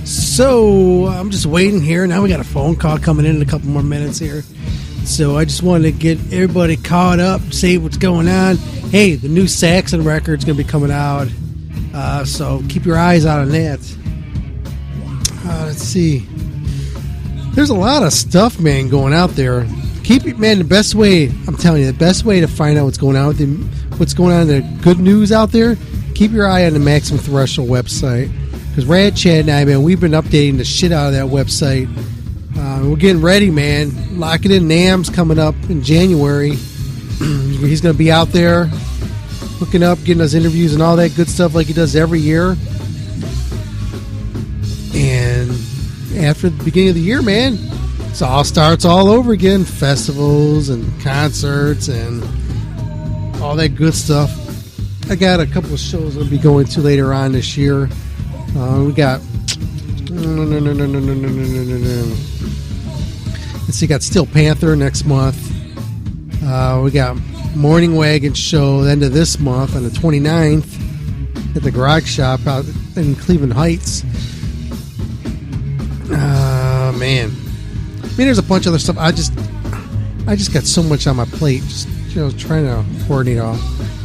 G: So, I'm just waiting here. Now we got a phone call coming in a couple more minutes here. So, I just wanted to get everybody caught up, see what's going on. Hey, the new Saxon record's going to be coming out. So, keep your eyes out on that. Let's see. There's a lot of stuff, man, going out there. Keep it, man. The best way, I'm telling you, the best way to find out what's going on with what's going on, the good news out there, keep your eye on the Maximum Threshold website. Because Rad Chad and I, man, we've been updating the shit out of that website. We're getting ready, man. Lock it in. NAMM's coming up in January. He's going to be out there hooking up, getting us interviews and all that good stuff like he does every year. And after the beginning of the year, man, it all starts all over again. Festivals and concerts and all that good stuff. I got a couple of shows I'll be going to later on this year. We got let's see, got Steel Panther next month. We got Morning Wagon show the end of this month on the 29th at the Garage Shop out in Cleveland Heights. Man, I mean, there's a bunch of other stuff. I just got so much on my plate, just trying to coordinate all.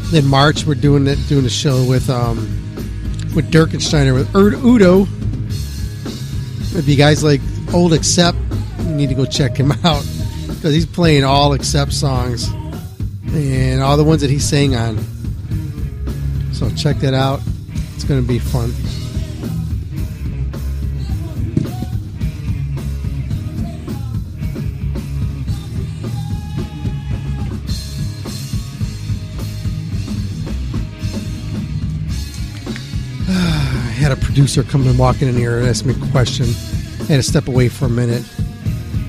G: Then March we're doing a show with Dirkensteiner with Udo. If you guys like old Accept, you need to go check him out because he's playing all Accept songs and all the ones that he sang on. So check that out. It's going to be fun. Had a producer come and walking in here and ask me a question. I had to step away for a minute.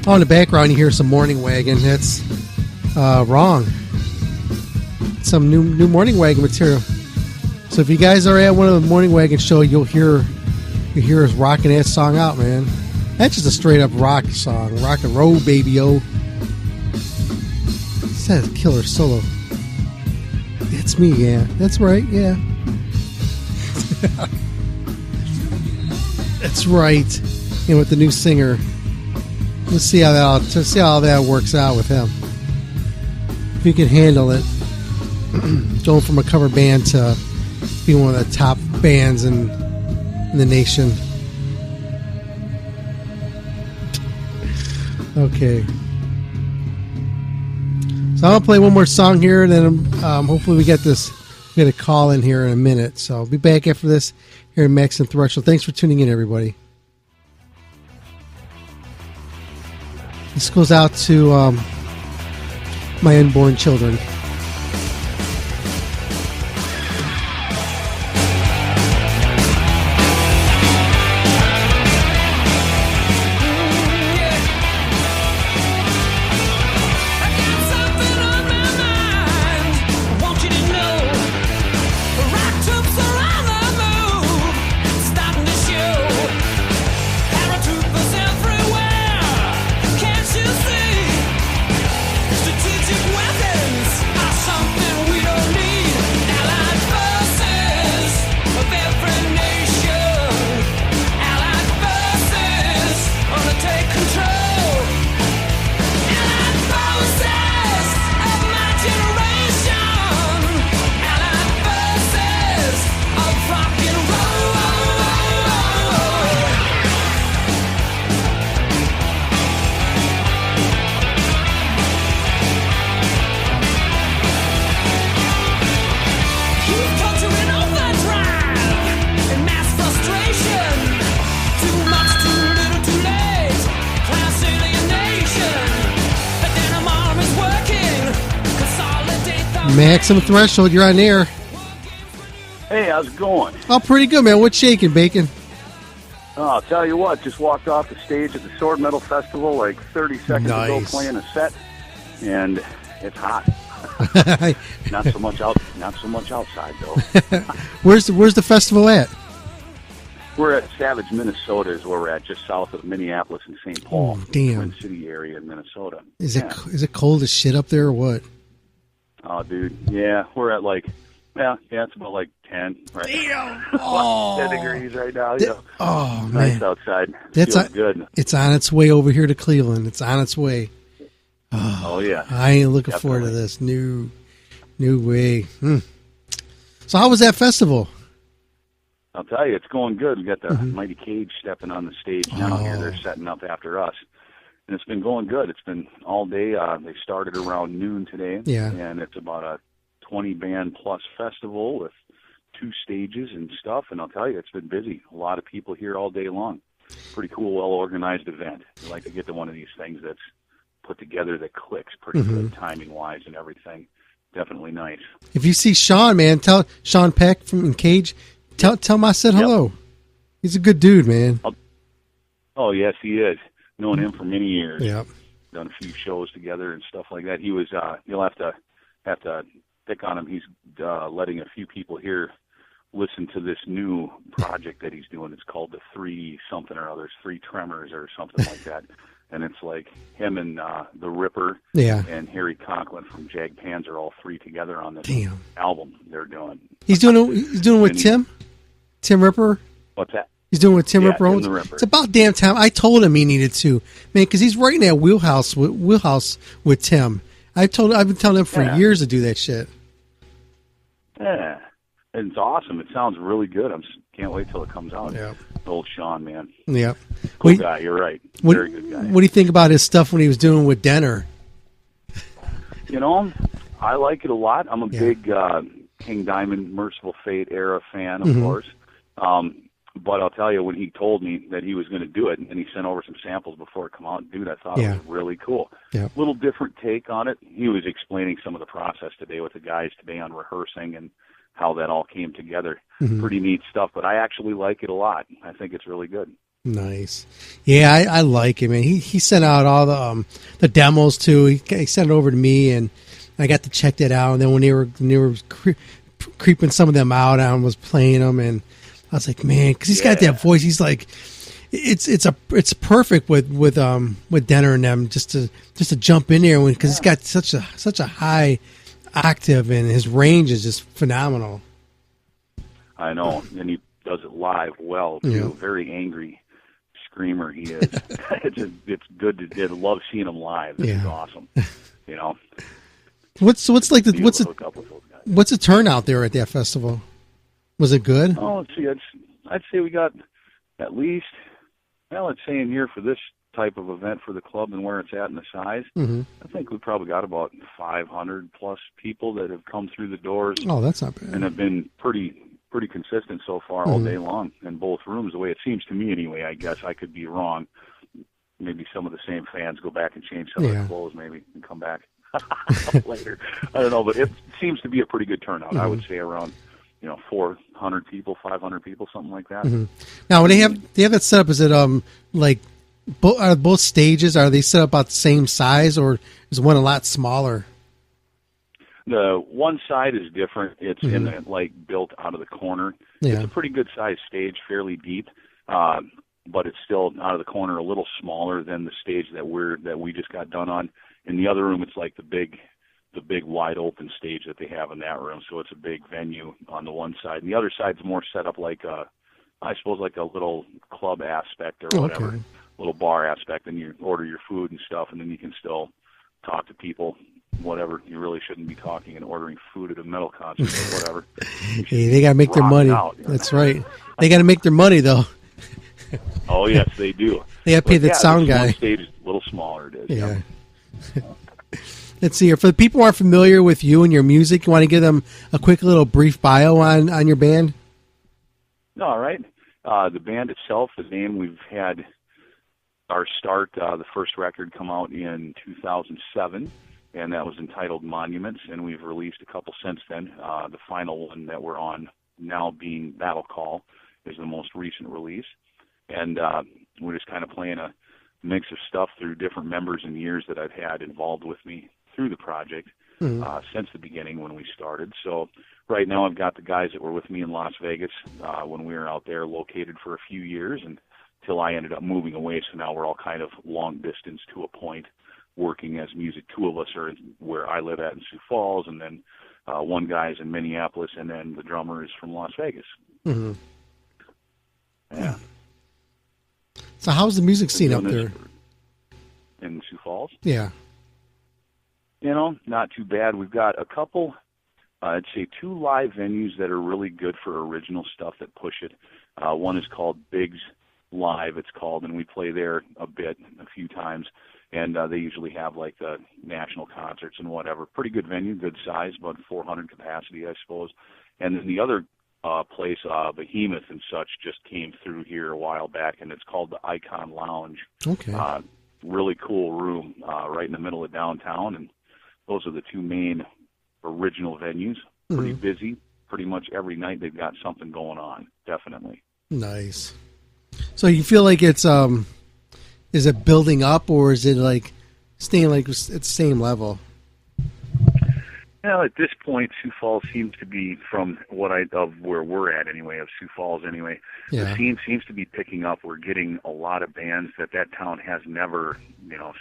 G: Oh, in the background, you hear some Morning Wagon. That's wrong. Some new Morning Wagon material. So if you guys are at one of the Morning Wagon show, you'll hear us rocking that song out, man. That's just a straight up rock song, rock and roll, baby-o. That's a killer solo. It's me, yeah. That's right, yeah. That's right. And with the new singer, let's see how that works out with him. If he can handle it, going from a cover band to being one of the top bands in the nation. Okay. So I'm gonna play one more song here, and then hopefully we get a call in here in a minute. So I'll be back after this here in Max and Threshold. Thanks for tuning in, everybody. This goes out to my unborn children. Maximum Threshold, you're on air.
T: Hey, how's it going?
G: Oh, pretty good, man. What's shaking, Bacon?
T: Oh, I'll tell you what, just walked off the stage at the Sword Metal Festival like 30 seconds ago playing a set, and it's hot. Not so much outside, though.
G: Where's the festival at?
T: We're at Savage, Minnesota is where we're at, just south of Minneapolis and St. Paul.
G: Oh, damn.
T: Twin City area in Minnesota.
G: Is it cold as shit up there or what?
T: Oh, dude, yeah, we're at it's about like 10. Right?
G: Damn.
T: 10 degrees right now.
G: Oh,
T: nice
G: man.
T: outside.
G: That's
T: Feels good.
G: It's on its way over here to Cleveland. It's on its way.
T: Oh yeah.
G: I ain't looking forward to this. New way. So how was that festival?
T: I'll tell you, it's going good. We got the Mighty Cage stepping on the stage now here. They're setting up after us. And it's been going good. It's been all day. They started around noon today.
G: Yeah.
T: And it's about a 20-band plus festival with 2 stages and stuff. And I'll tell you, it's been busy. A lot of people here all day long. Pretty cool, well-organized event. I like to get to one of these things that's put together that clicks pretty good timing-wise and everything. Definitely nice.
G: If you see Sean, man, tell Sean Peck from Cage, tell him I said hello. He's a good dude, man.
T: Oh, yes, he is. Known him for many years.
G: Yep.
T: Done a few shows together and stuff like that. He was, you'll have to pick on him. He's letting a few people here listen to this new project that he's doing. It's called the 3 something or other, 3 Tremors or something like that. And it's like him and the Ripper and Harry Conklin from Jag Panzer, all 3 together on this album they're doing.
G: He's doing with Tim Ripper.
T: What's that?
G: He's doing with Tim Ripper.
T: Tim the Ripper.
G: It's about damn time. I told him he needed to, man, because he's right in that wheelhouse with Tim. I've been telling him for years to do that shit.
T: Yeah, and it's awesome. It sounds really good. Can't wait till it comes out.
G: Yeah,
T: old Sean, man.
G: Yeah,
T: cool guy. You're right. Very good guy.
G: What do you think about his stuff when he was doing with Denner?
T: You know, I like it a lot. I'm a big King Diamond, Merciful Fate era fan, of course. But I'll tell you, when he told me that he was going to do it, and he sent over some samples before it came out, dude, I thought it was really cool.
G: Yeah.
T: Little different take on it. He was explaining some of the process today with the guys today on rehearsing and how that all came together. Pretty neat stuff, but I actually like it a lot. I think it's really good.
G: Nice. Yeah, I like it, man. He sent out all the demos too. He sent it over to me, and I got to check that out. And then when they were creeping some of them out, I was playing them, and I was like, man, because he's got that voice. He's like, it's perfect with Denner and them just to jump in there because he's got such a high octave, and his range is just phenomenal.
T: I know, and he does it live well too.
G: Yeah.
T: Very angry screamer he is. It's good to love seeing him live. This is awesome. You know. What's
G: the turnout there at that festival? Was it good?
T: Oh, let's see. I'd say we got at least, let's say in here for this type of event for the club and where it's at and the size, I think we probably got about 500 plus people that have come through the doors.
G: Oh, that's not bad.
T: And have been pretty consistent so far all day long in both rooms, the way it seems to me anyway. I guess I could be wrong. Maybe some of the same fans go back and change some of their clothes maybe and come back later. I don't know, but it seems to be a pretty good turnout. I would say around 400 people, 500 people, something like that.
G: Now, when they have that set up, is it like are both stages, are they set up about the same size, or is one a lot smaller?
T: The one side is different. It's in the built out of the corner.
G: Yeah.
T: It's a pretty good sized stage, fairly deep, but it's still out of the corner, a little smaller than the stage that we just got done on. In the other room, it's like the big wide open stage that they have in that room. So it's a big venue on the one side, and the other side's more set up like I suppose like a little club aspect or whatever, little bar aspect, and you order your food and stuff, and then you can still talk to people. Whatever, you really shouldn't be talking and ordering food at a metal concert or whatever.
G: Hey, they got to make their money. That's right. They got to make their money, though.
T: Oh, yes, they do.
G: They got to pay that sound guy.
T: One stage is a little smaller, it is.
G: Yeah. Let's see here. For the people who aren't familiar with you and your music, you want to give them a quick little brief bio on your band?
T: All right. The band itself, the name, we've had our start, the first record come out in 2007. And that was entitled Monuments, and we've released a couple since then. The final one that we're on now being Battle Call is the most recent release. And we're just kind of playing a mix of stuff through different members and years that I've had involved with me through the project since the beginning when we started. So right now I've got the guys that were with me in Las Vegas when we were out there located for a few years until I ended up moving away. So now we're all kind of long distance to a point, working as music. Two of us are where I live at in Sioux Falls, and then one guy's in Minneapolis, and then the drummer is from Las Vegas.
G: Mm-hmm.
T: Yeah.
G: So how's the music scene up there?
T: In Sioux Falls?
G: Yeah.
T: You know, not too bad. We've got a couple, I'd say 2 live venues that are really good for original stuff that push it. One is called Biggs Live, it's called, and we play there a few times. And they usually have like the national concerts and whatever. Pretty good venue, good size, about 400 capacity, I suppose. And then the other place, Behemoth and such, just came through here a while back, and it's called the Icon Lounge.
G: Okay.
T: Really cool room right in the middle of downtown, and those are the 2 main original venues. Pretty busy. Pretty much every night they've got something going on, definitely.
G: Nice. So you feel like it's is it building up, or is it like staying like at the same level?
T: Well, at this point, Sioux Falls seems to be, from of where we're at anyway, of Sioux Falls anyway, the scene seems to be picking up. We're getting a lot of bands that town has never,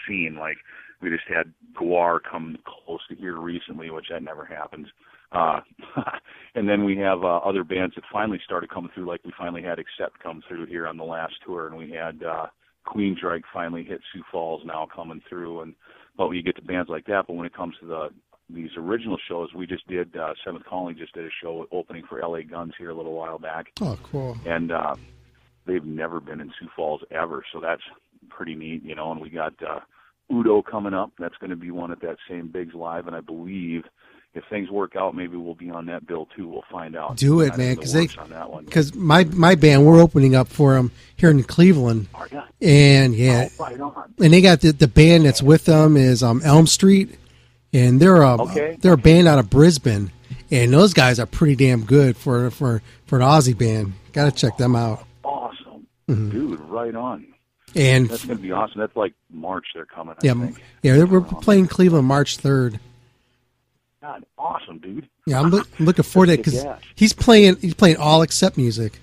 T: seen. Like, we just had Guar come close to here recently, which that never happens. And then we have other bands that finally started coming through, like we finally had Accept come through here on the last tour, and we had Queensryche finally hit Sioux Falls now coming through. But you get to bands like that, but when it comes to these original shows, we just did, Seventh Colony just did a show opening for LA Guns here a little while back.
G: Oh, cool.
T: And they've never been in Sioux Falls ever, so that's pretty neat, and we got Udo coming up. That's going to be one at that same Biggs Live, and I believe if things work out, maybe we'll be on that bill too. We'll find out.
G: Do it, man, because my band, we're opening up for them here in Cleveland. And
T: right on.
G: And they got the band that's with them is Elm Street. And they're a band out of Brisbane, and those guys are pretty damn good for an Aussie band. Got to check them out.
T: Awesome,
G: dude!
T: Right on.
G: And
T: that's going to be awesome. That's like March they're coming. I think.
G: We're playing Cleveland March 3rd.
T: God, awesome, dude.
G: Yeah, I'm looking forward to it because he's playing all Accept music.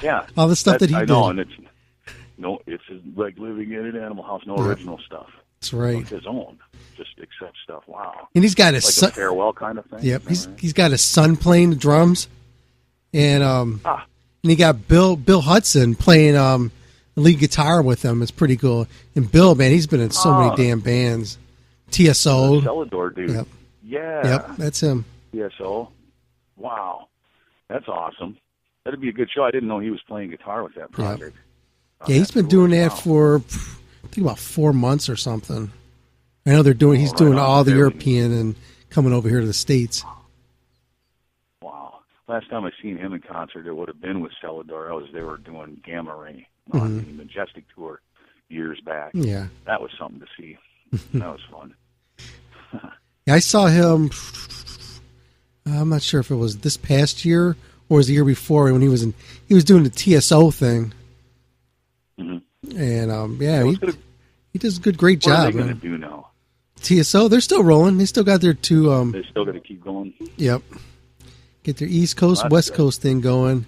T: Yeah,
G: all the stuff that he
T: I
G: did.
T: know, and it's like living in an Animal House. No original stuff.
G: That's right.
T: It's his own. Just Accept stuff. Wow.
G: And he's got
T: a farewell kind of thing.
G: Yep. He's got his son playing the drums, and and he got Bill Hudson playing lead guitar with him. It's pretty cool. And Bill, man, he's been in so many damn bands. TSO.
T: Celador dude.
G: Yep.
T: Yeah.
G: Yep, that's him.
T: TSO. Wow. That's awesome. That'd be a good show. I didn't know he was playing guitar with that project.
G: Yep. Yeah, he's been doing that for I think about 4 months or something. I know he's doing all the European and coming over here to the States.
T: Wow. Last time I seen him in concert, it would have been with Celador. They were doing Gamma Ray on the Majestic tour years back.
G: Yeah.
T: That was something to see. That was fun.
G: I saw him, I'm not sure if it was this past year or was the year before when he was doing the TSO thing.
T: Mm-hmm.
G: And he does a great job.
T: What are they going to do now?
G: TSO, they're still rolling. They still got their 2.
T: They're still going to keep going.
G: Yep. Get their East Coast, West Coast thing going.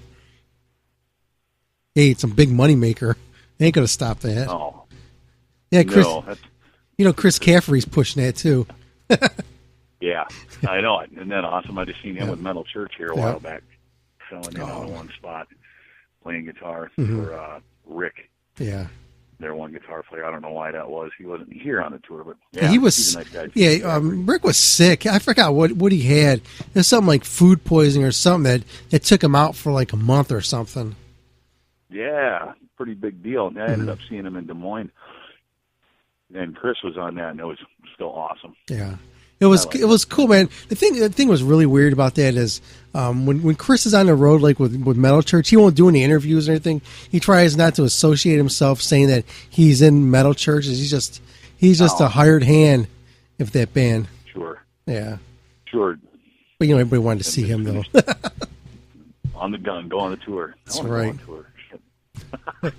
G: Hey, it's a big money maker. They ain't going to stop that.
T: Oh.
G: Yeah, Chris. Chris Caffery's pushing that too.
T: Yeah, I know. Isn't that awesome? I just seen him with Metal Church here a while back, filling in on one spot, playing guitar for Rick.
G: Yeah.
T: Their one guitar player. I don't know why that was. He wasn't here on the tour, but
G: he was.
T: He's a nice guy.
G: Yeah, Rick was sick. I forgot what he had. It was something like food poisoning or something that took him out for like a month or something.
T: Yeah, pretty big deal. And I ended up seeing him in Des Moines, and Chris was on that, and it was still awesome.
G: Yeah. It was cool, man. The thing was really weird about that is when Chris is on the road, like with Metal Church, he won't do any interviews or anything. He tries not to associate himself saying that he's in Metal Church. He's just a hired hand of that band.
T: Sure.
G: Yeah.
T: Sure.
G: But everybody wanted to see him though.
T: On the gun, go on the tour.
G: That's right.
T: Go on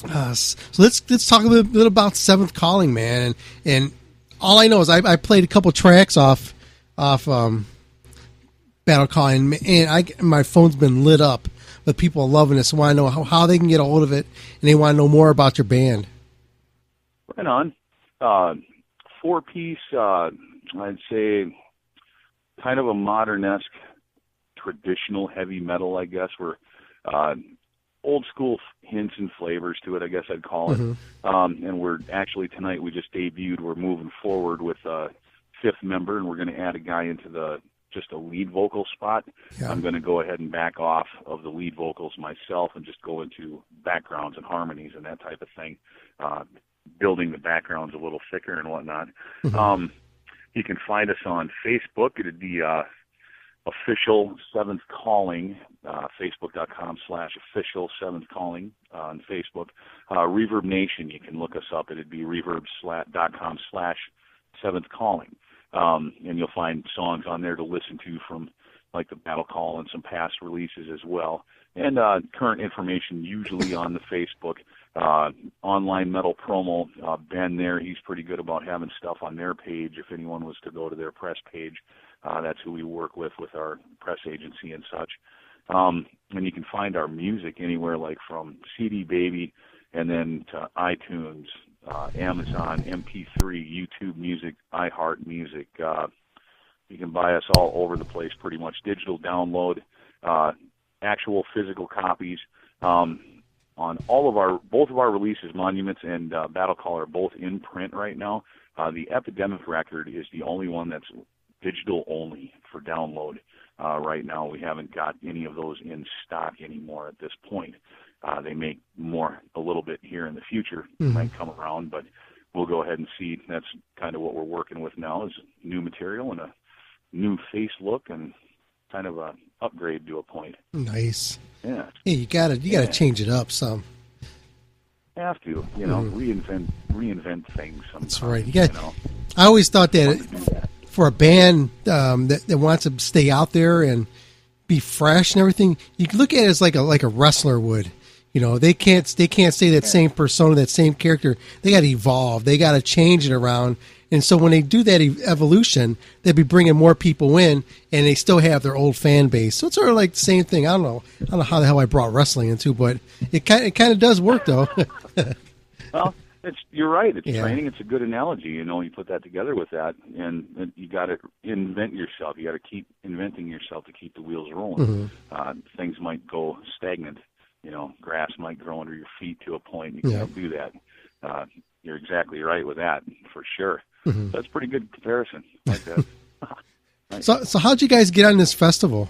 T: tour.
G: So let's talk a little about Seventh Calling, man, and all I know is I played a couple tracks off Battle Calling, and my phone's been lit up with people loving this. Want to know how they can get a hold of it, and they want to know more about your band.
T: Right on. 4-piece I'd say kind of a modern-esque, traditional heavy metal, I guess. We're old school hints and flavors to it, I guess I'd call it. And we're actually, tonight we just debuted, we're moving forward with a fifth member, and we're going to add a guy into just a lead vocal spot. I'm going to go ahead and back off of the lead vocals myself and just go into backgrounds and harmonies and that type of thing, building the backgrounds a little thicker and whatnot. You can find us on Facebook. It'd be official Seventh Calling, facebook.com/official Seventh Calling on Facebook. Reverb Nation, you can look us up. It'd be reverb.com/Seventh Calling. And you'll find songs on there to listen to from like the Battle Call and some past releases as well. And current information usually on the Facebook. Online Metal Promo, Ben there, he's pretty good about having stuff on their page. If anyone was to go to their press page, that's who we work with our press agency and such. And you can find our music anywhere, like from CD Baby and then to iTunes, Amazon, MP3, YouTube Music, iHeart Music. You can buy us all over the place, pretty much. Digital download, actual physical copies. On both of our releases, Monuments and Battle Call, are both in print right now. The Epidemic record is the only one that's digital only for download right now. We haven't got any of those in stock anymore at this point. They make more a little bit here in the future. Might come around, but we'll go ahead and see. That's kind of what we're working with now, is new material and a new face look and kind of a upgrade to a point.
G: Nice.
T: Yeah.
G: Yeah, you gotta change it up some.
T: Have to, reinvent things sometimes.
G: That's right. I always thought that for a band that wants to stay out there and be fresh and everything, you can look at it as like a wrestler would. They can't stay that same persona, that same character. They got to evolve. They got to change it around. And so when they do that evolution, they'll be bringing more people in, and they still have their old fan base. So it's sort of like the same thing. I don't know how the hell I brought wrestling into, but it kind of does work though.
T: Well, you're right. It's training. It's a good analogy. You put that together with that, and you got to invent yourself. You got to keep inventing yourself to keep the wheels rolling. Things might go stagnant. Grass might grow under your feet to a point. You can't do that. You're exactly right with that, for sure. That's a pretty good comparison. Like that. Nice.
G: So how'd you guys get on this festival?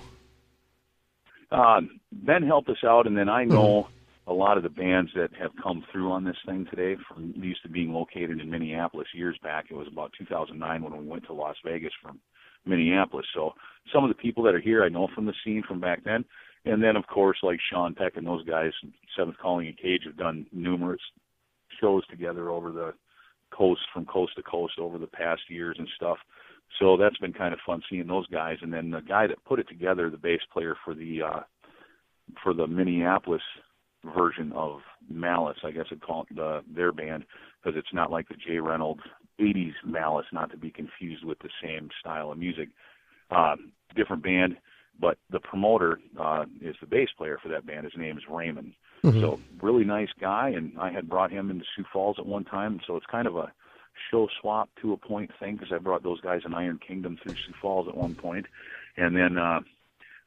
T: Ben helped us out, and then I know a lot of the bands that have come through on this thing today, from used to being located in Minneapolis years back. It was about 2009 when we went to Las Vegas from Minneapolis. So some of the people that are here I know from the scene from back then. And then, of course, like Sean Peck and those guys, Seventh Calling and Cage, have done numerous shows together over the coast, from coast to coast, over the past years and stuff. So that's been kind of fun seeing those guys. And then the guy that put it together, the bass player for the Minneapolis version of Malice, I guess I'd call it their band, because it's not like the Jay Reynolds 80s Malice, not to be confused with the same style of music. Different band. But the promoter is the bass player for that band. His name is Raymond. So really nice guy, and I had brought him into Sioux Falls at one time. So it's kind of a show swap to a point thing, because I brought those guys in Iron Kingdom through Sioux Falls at one point. And then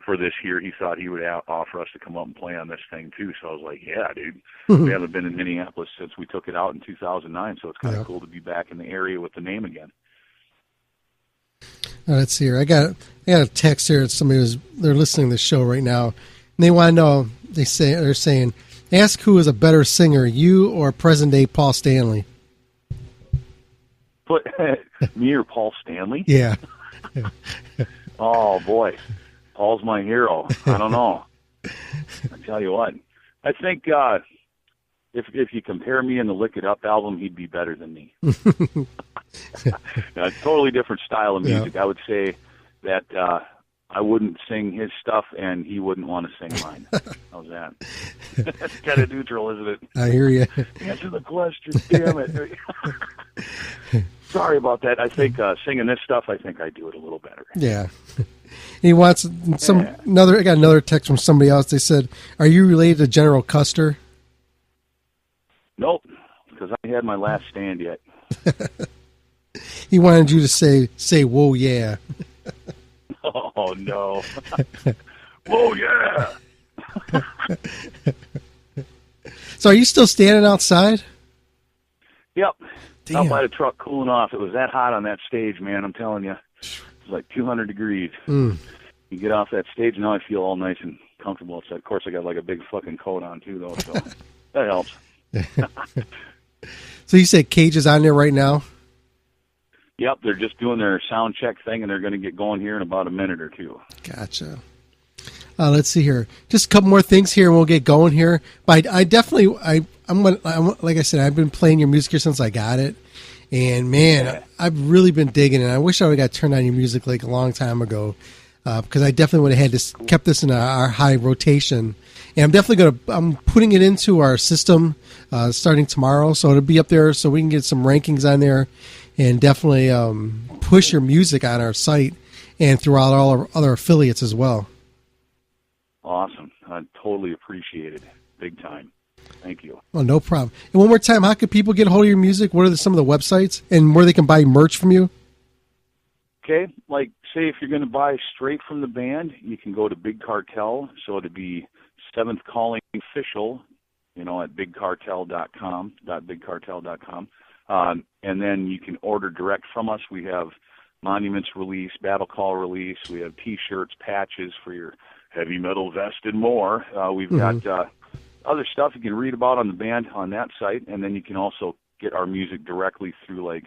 T: for this year, he thought he would offer us to come up and play on this thing too. So I was like, yeah, dude. We haven't been in Minneapolis since we took it out in 2009, so it's kind of cool to be back in the area with the name again.
G: Let's see here. I got a text here. They're listening to the show right now, and they want to know. They're saying, ask who is a better singer, you or present day Paul Stanley.
T: But me or Paul Stanley?
G: Yeah.
T: Oh boy, Paul's my hero. I don't know. I tell you what, I think if you compare me and the Lick It Up album, he'd be better than me. A totally different style of music. I would say that I wouldn't sing his stuff, and he wouldn't want to sing mine. How's that? That's kind of neutral, isn't it?
G: I hear you.
T: Answer the question, damn it. Sorry about that. I think singing this stuff, I think I do it a little better.
G: Yeah. He wants I got another text from somebody else. They said, are you related to General Custer?
T: Nope, because I had my last stand yet.
G: He wanted you to say, whoa, yeah.
T: Oh, no. Whoa, yeah.
G: So are you still standing outside?
T: Yep.
G: Damn.
T: Out by the truck cooling off. It was that hot on that stage, man. I'm telling you. It was like 200 degrees.
G: Mm.
T: You get off that stage, now I feel all nice and comfortable outside. Of course, I got like a big fucking coat on, too, though, so that helps.
G: So you said Cage is on there right now?
T: Yep, they're just doing their sound check thing, and they're going to get going here in about a minute or two.
G: Gotcha. Let's see here. Just a couple more things here, and we'll get going here. But I'm like I said, I've been playing your music here since I got it, and man, I've really been digging it. I wish I would have got turned on your music like a long time ago, because I definitely would have had this kept this in our high rotation. And I'm definitely I'm putting it into our system starting tomorrow, so it'll be up there so we can get some rankings on there, and definitely push your music on our site and throughout all our other affiliates as well.
T: Awesome. I totally appreciate it. Big time. Thank you.
G: Oh, no problem. And one more time, how can people get a hold of your music? What are some of the websites and where they can buy merch from you?
T: Okay, like, say if you're going to buy straight from the band, you can go to Big Cartel, so it'd be Seventh Calling Official, at bigcartel.com. And then you can order direct from us. We have Monuments release, Battle Call release. We have T-shirts, patches for your heavy metal vest, and more. We've got other stuff you can read about on the band on that site, and then you can also get our music directly through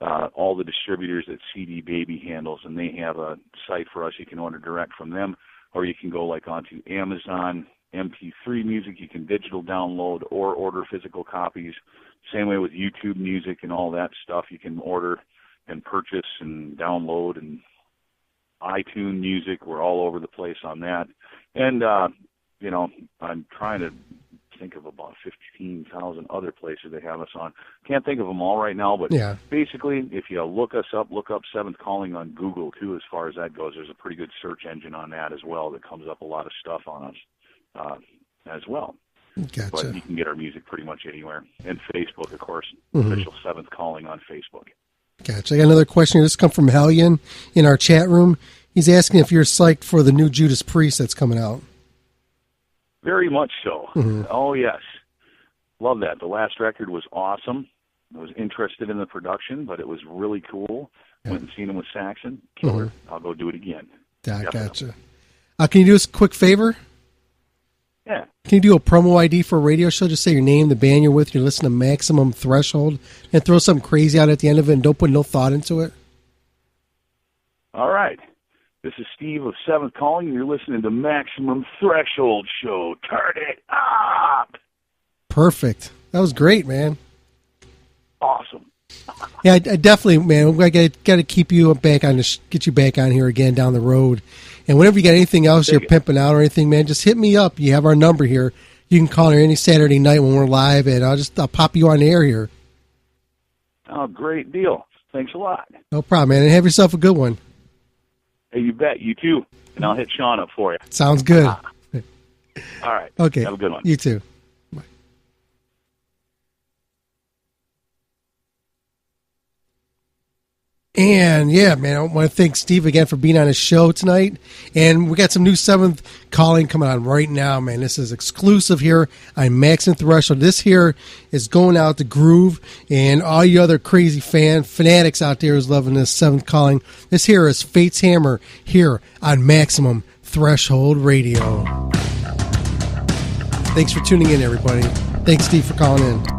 T: all the distributors that CD Baby handles, and they have a site for us. You can order direct from them, or you can go onto Amazon MP3 music. You can digital download or order physical copies. Same way with YouTube music and all that stuff. You can order and purchase and download, and iTunes music. We're all over the place on that. And, I'm trying to think of about 15,000 other places they have us on. Can't think of them all right now, but basically, if you look us up, look up Seventh Calling on Google, too, as far as that goes. There's a pretty good search engine on that as well that comes up a lot of stuff on us as well.
G: Gotcha.
T: But you can get our music pretty much anywhere. And Facebook, of course, official Seventh Calling on Facebook.
G: Gotcha. I got another question. This comes from Hellion in our chat room. He's asking if you're psyched for the new Judas Priest that's coming out.
T: Very much so. Oh, yes. Love that. The last record was awesome. I was interested in the production, but it was really cool. Went and seen him with Saxon. Killer. I'll go do it again.
G: Gotcha. Can you do us a quick favor?
T: Yeah.
G: Can you do a promo ID for a radio show? Just say your name, the band you're with, you're listening to Maximum Threshold, and throw something crazy out at the end of it and don't put no thought into it.
T: All right. This is Steve of Seventh Calling, and you're listening to Maximum Threshold Show. Turn it up!
G: Perfect. That was great, man.
T: Awesome.
G: Yeah, I definitely, man. I got to keep you back on get you back on here again down the road. And whenever you got anything else you're pimping out or anything, man, just hit me up. You have our number here. You can call her any Saturday night when we're live, and I'll pop you on the air here.
T: Oh, great deal. Thanks a lot.
G: No problem, man. And have yourself a good one.
T: Hey, you bet. You too. And I'll hit Sean up for you.
G: Sounds good.
T: All right.
G: Okay.
T: Have a good one.
G: You too. Bye. And yeah, man, I want to thank Steve again for being on his show tonight. And we got some new Seventh Calling coming on right now, man. This is exclusive here on Maximum Threshold. This here is going out to Groove and all you other crazy fanatics out there who's loving this Seventh Calling. This here is Fate's Hammer here on Maximum Threshold Radio. Thanks for tuning in, everybody. Thanks, Steve, for calling in.